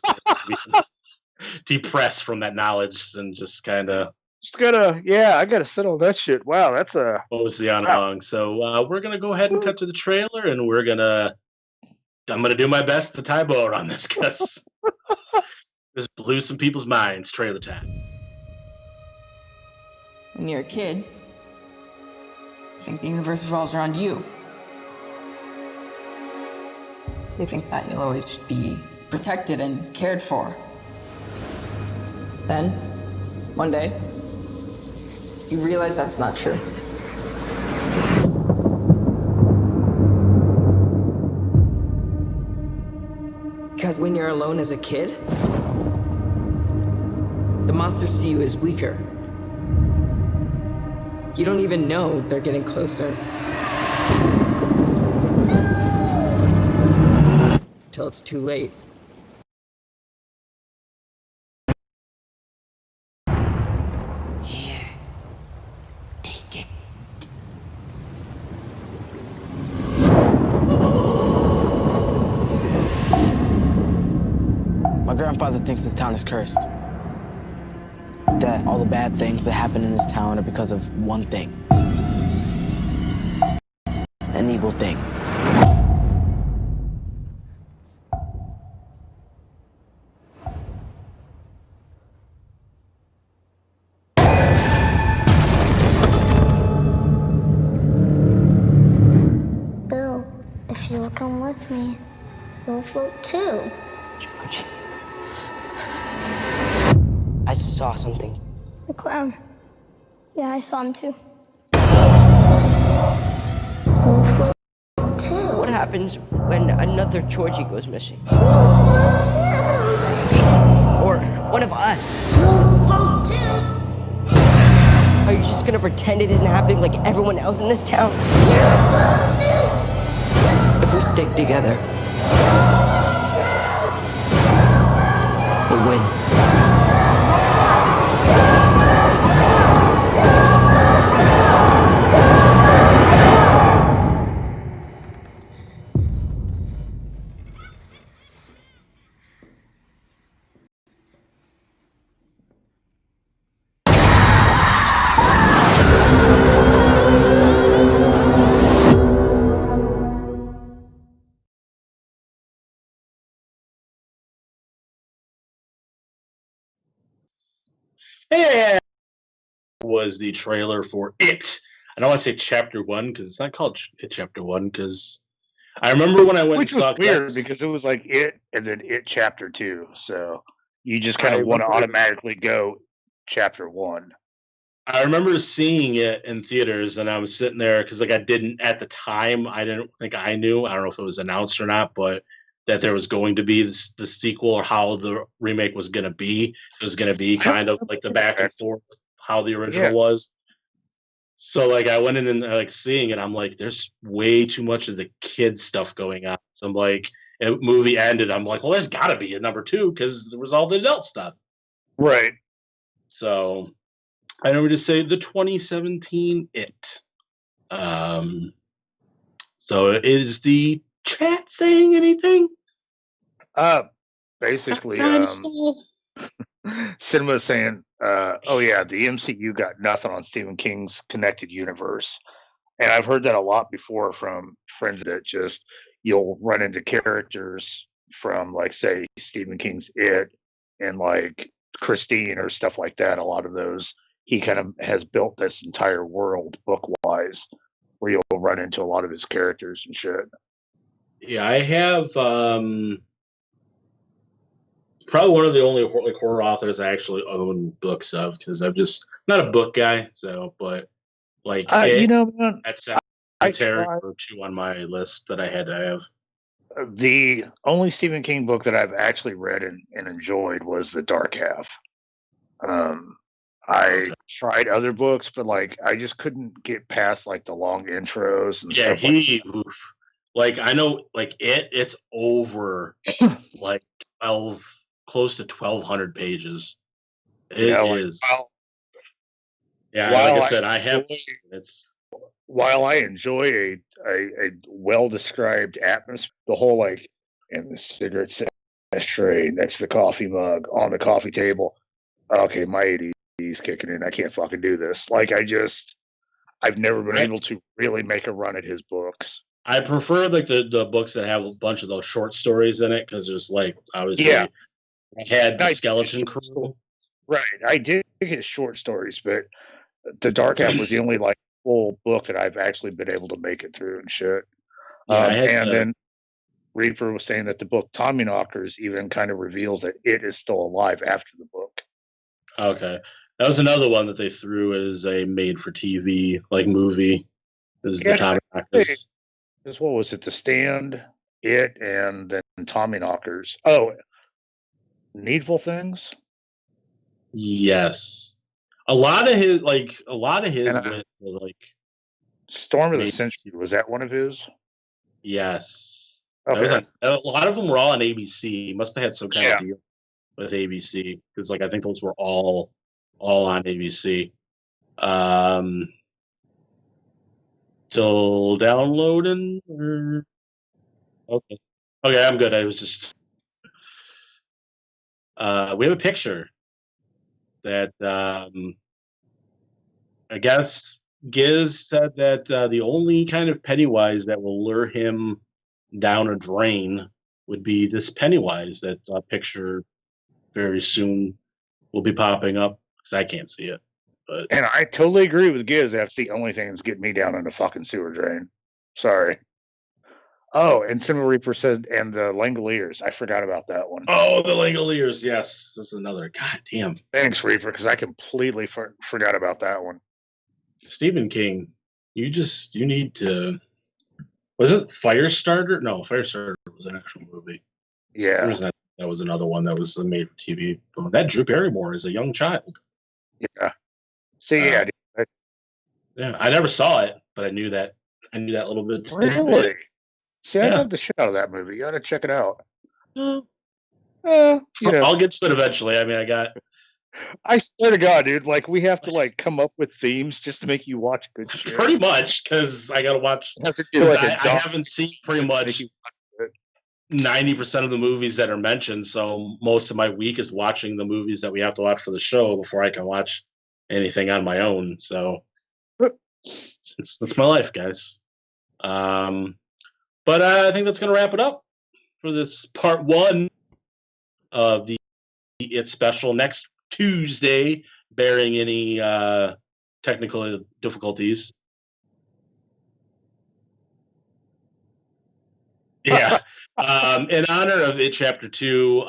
depress from that knowledge and just kind of. I gotta sit on that shit. Wow, that's mostly on long. So we're gonna go ahead and cut to the trailer, and I'm gonna do my best to tie bow around this because just blew some people's minds. Trailer time. When you're a kid, you think the universe revolves around you. You think that you'll always be protected and cared for. Then, one day, you realize that's not true. Because when you're alone as a kid, the monsters see you as weaker. You don't even know they're getting closer. Till it's too late. Here, take it. My grandfather thinks this town is cursed. That all the bad things that happen in this town are because of one thing. An evil thing. Bill, if you'll come with me, you'll float too. George. I saw something. The clown. Yeah, I saw him too. You'll float too. What happens when another Georgie goes missing? We'll float too. One of us. Vote too. Are you just gonna pretend it isn't happening like everyone else in this town? Vote too. If we stick together, we'll win. Yeah, was the trailer for It. I don't want to say Chapter 1 because it's not called It Chapter 1 because I remember when I went Which and saw was weird because it was like It and then It Chapter 2. So you just kind of want to automatically go Chapter 1. I remember seeing it in theaters and I was sitting there because like I didn't at the time, I didn't think I knew. I don't know if it was announced or not, but that there was going to be the sequel or how the remake was going to be. It was going to be kind of like the back and forth how the original was. So like I went in and like seeing it, I'm like, there's way too much of the kid stuff going on. So I'm like, the movie ended. I'm like, well, there's got to be a number 2 because there was all the adult stuff. Right. So I remember to say the 2017 It. So is the chat saying anything? Basically, Cinema is saying, oh yeah, the MCU got nothing on Stephen King's connected universe. And I've heard that a lot before from friends that just you'll run into characters from like say Stephen King's It and like Christine or stuff like that. A lot of those he kind of has built this entire world book wise where you'll run into a lot of his characters and shit. Yeah, I have probably one of the only like horror authors I actually own books of because I'm just not a book guy. So, but like you know, man, that's Cemetery or 2 on my list that I had to have. The only Stephen King book that I've actually read and enjoyed was The Dark Half. I tried other books, but like I just couldn't get past like the long intros and Yeah, stuff like I know like it's over like 12 close to 1,200 pages. It is. Yeah, like I said, I have it's while I enjoy a well described atmosphere, the whole like and the cigarette ashtray next to the coffee mug on the coffee table. Okay, my ADD's kicking in. I can't fucking do this. Like I've never been able to really make a run at his books. I prefer like the books that have a bunch of those short stories in it because there's like obviously I had the Skeleton Crew. Right, I did his short stories, but The Dark Half was the only like full book that I've actually been able to make it through and shit. Then Reaper was saying that the book Tommyknockers even kind of reveals that it is still alive after the book. Okay, that was another one that they threw as a made-for-TV like movie. This is the Tommyknockers. What was it? The Stand, It, and then Tommyknockers. Oh, Needful Things. Yes, a lot of his went to like Storm of the Century. Was that one of his? Yes. Okay. A lot of them were all on ABC. He must have had some kind of deal with ABC because, like, I think those were all on ABC. Still downloading. Okay, I'm good. I was just. We have a picture that I guess Giz said that the only kind of Pennywise that will lure him down a drain would be this Pennywise. That picture very soon will be popping up because I can't see it. But and I totally agree with Giz. That's the only thing that's getting me down in the fucking sewer drain. Sorry. Oh, and Cinema Reaper said, and the Langoliers. I forgot about that one. Oh, the Langoliers. Yes, this is another. God damn. Thanks, Reaper, because I completely forgot about that one. Stephen King, you need to. Was it Firestarter? No, Firestarter was an actual movie. Yeah. There was that That was another one that was made for TV. That Drew Barrymore is a young child. Yeah. So yeah, yeah. I never saw it, but I knew that. I knew that little bit. Really? See, I Yeah. love the shit out of that movie. You got to check it out. You know. I'll get to it eventually. I mean, I swear to God, dude. Like, we have to like come up with themes just to make you watch good shit. Pretty much, because I got to watch. I haven't seen pretty much 90% of the movies that are mentioned. So most of my week is watching the movies that we have to watch for the show before I can watch anything on my own. So that's my life, guys. But I think that's going to wrap it up for this part 1 of the It special. Next Tuesday, bearing any technical difficulties. Yeah. In honor of It Chapter 2,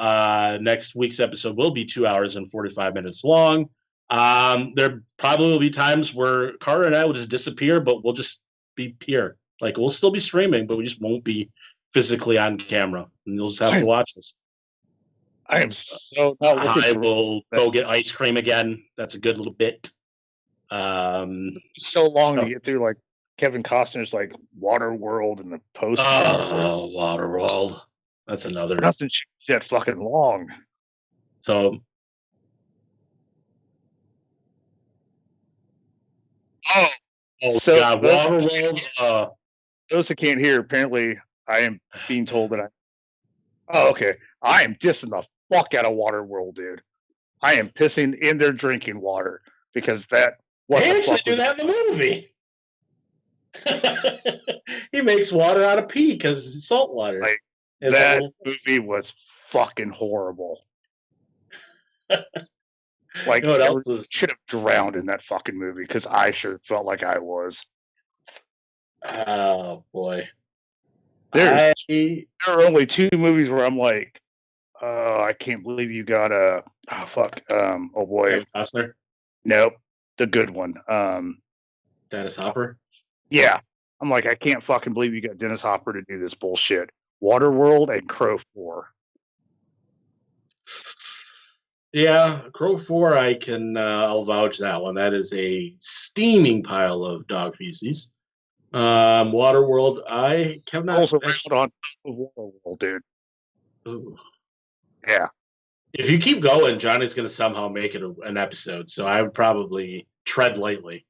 next week's episode will be 2 hours and 45 minutes long. There probably will be times where Carter and I will just disappear, but we'll just be here. Like, we'll still be streaming, but we just won't be physically on camera. And you'll just have to watch this. I am so not looking. I will go get ice cream again. That's a good little bit. So long to get through, like, Kevin Costner's, like, Waterworld and the post. Oh, Waterworld. That's another. Nothing that fucking long. So. Oh so God, Waterworld. Those that can't hear, apparently, I am being told that Oh, okay. I am dissing the fuck out of Waterworld, dude. I am pissing in their drinking water because that. They actually do that in the movie. He makes water out of pee because it's salt water. Like, that movie was fucking horrible. Like, what else should have drowned in that fucking movie because I sure felt like I was. Oh boy. There are only 2 movies where I'm like, I can't believe you got a oh boy. Kevin Costner? Nope. The good one. Dennis Hopper? Yeah. I'm like, I can't fucking believe you got Dennis Hopper to do this bullshit. Waterworld and Crow 4. Yeah, Crow 4, I can I'll vouch that one. That is a steaming pile of dog feces. Waterworld, I cannot. Also on Waterworld, dude. Ooh. Yeah. If you keep going, Johnny's going to somehow make it an episode. So I would probably tread lightly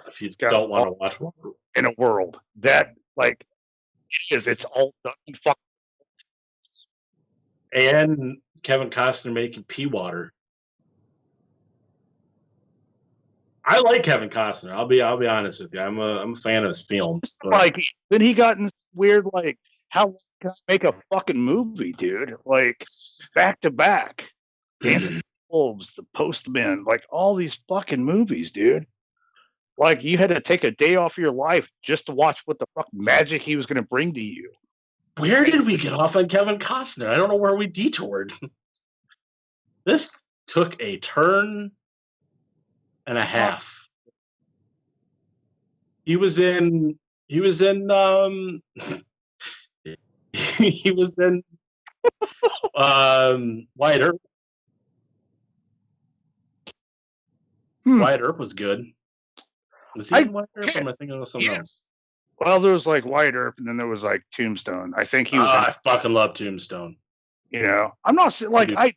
if you don't want to watch Waterworld. In a world that, like, it's all done. And Kevin Costner making pee water. I like Kevin Costner. I'll be honest with you. I'm a fan of his films. But... Like, then he got in this weird, like, how can I make a fucking movie, dude? Like, back to back. Dance with Wolves, The Postman, like all these fucking movies, dude. Like, you had to take a day off your life just to watch what the fuck magic he was going to bring to you. Where did we get off on Kevin Costner? I don't know where we detoured. This took a turn and a half. He was in he was in Wyatt Earp. Wyatt Earp was good. Was he in Wyatt Earp? Or am I thinking of something else? Well, there was like Wyatt Earp, and then there was like Tombstone. I think he was. I fucking love Tombstone. You know, I'm not like I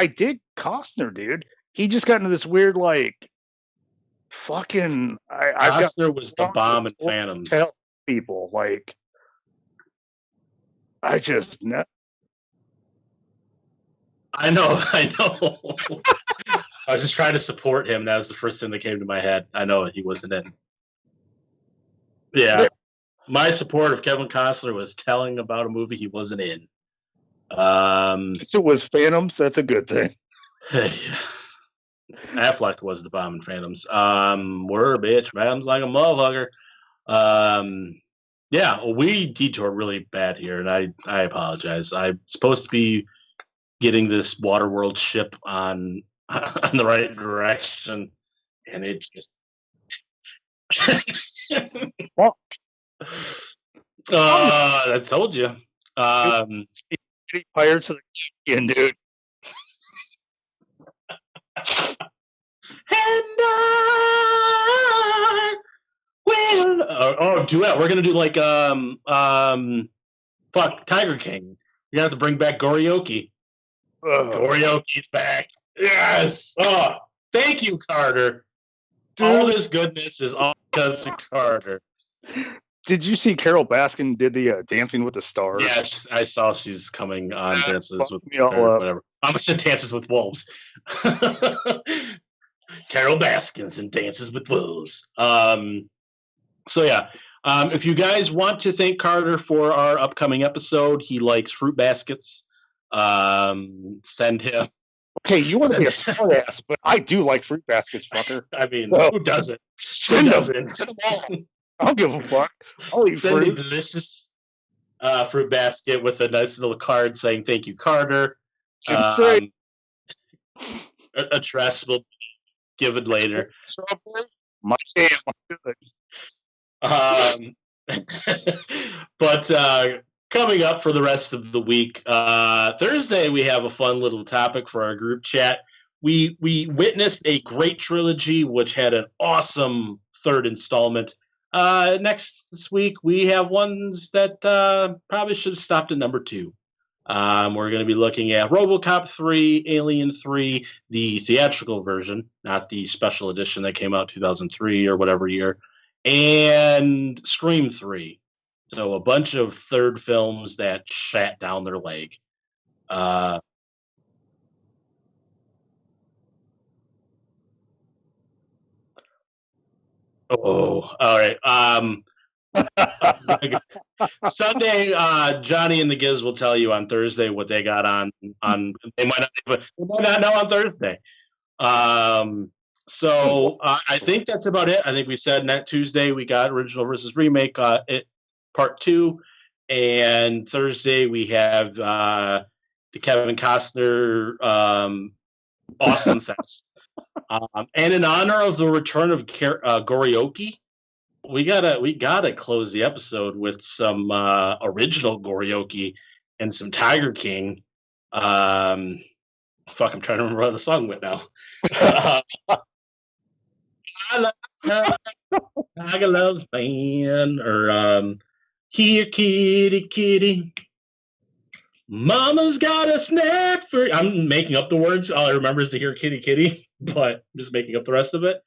dig Costner, dude. He just got into this weird like fucking. Costner was the bomb in Phantoms. Tell people like, I just know. I know. I was just trying to support him. That was the first thing that came to my head. I know he wasn't in. Yeah. My support of Kevin Costner was telling about a movie he wasn't in. If it was Phantoms, that's a good thing. Affleck was the bomb in Phantoms. We're a bitch. Phantoms like a motherfucker. Yeah, well, we detoured really bad here, and I apologize. I'm supposed to be getting this Waterworld ship on the right direction, and it just fuck. I told you. Pirates of the Caribbean, dude. And I will. Duet. We're gonna do like Tiger King. You have to bring back GoreCast. GoreCast's back. Yes. Oh, thank you, Carter. Dude. All this goodness is all because of Carter. Did you see Carol Baskin did the Dancing with the Stars? Yes, I saw she's coming on Dances with whatever. I'm gonna say Dances with Wolves. Carol Baskins and Dances with Wolves. So yeah, if you guys want to thank Carter for our upcoming episode, he likes fruit baskets. Send him. Okay, you want to be a smart ass, but I do like fruit baskets, fucker. I mean, who doesn't? Who doesn't? I don't give a fuck. I'll eat Send fruit. a delicious fruit basket with a nice little card saying "Thank you, Carter." Address will be given later. My damn. But coming up for the rest of the week, Thursday we have a fun little topic for our group chat. We witnessed a great trilogy which had an awesome third installment. Next week we have ones that probably should have stopped at number 2. We're going to be looking at RoboCop 3, Alien 3, the theatrical version, not the special edition that came out 2003 or whatever year, and Scream 3. So a bunch of third films that shat down their leg. All right. Sunday, Johnny and the Giz will tell you on Thursday what they got on. They might not know on Thursday. So I think that's about it. I think we said next Tuesday we got original versus remake part 2, and Thursday we have the Kevin Costner Awesome Fest. And in honor of the return of GoreCast, we gotta close the episode with some original GoreCast and some Tiger King. I'm trying to remember how the song went now. Tiger loves man, or here kitty kitty, mama's got a snack for. I'm making up the words. All I remember is to hear kitty kitty, but I'm just making up the rest of it.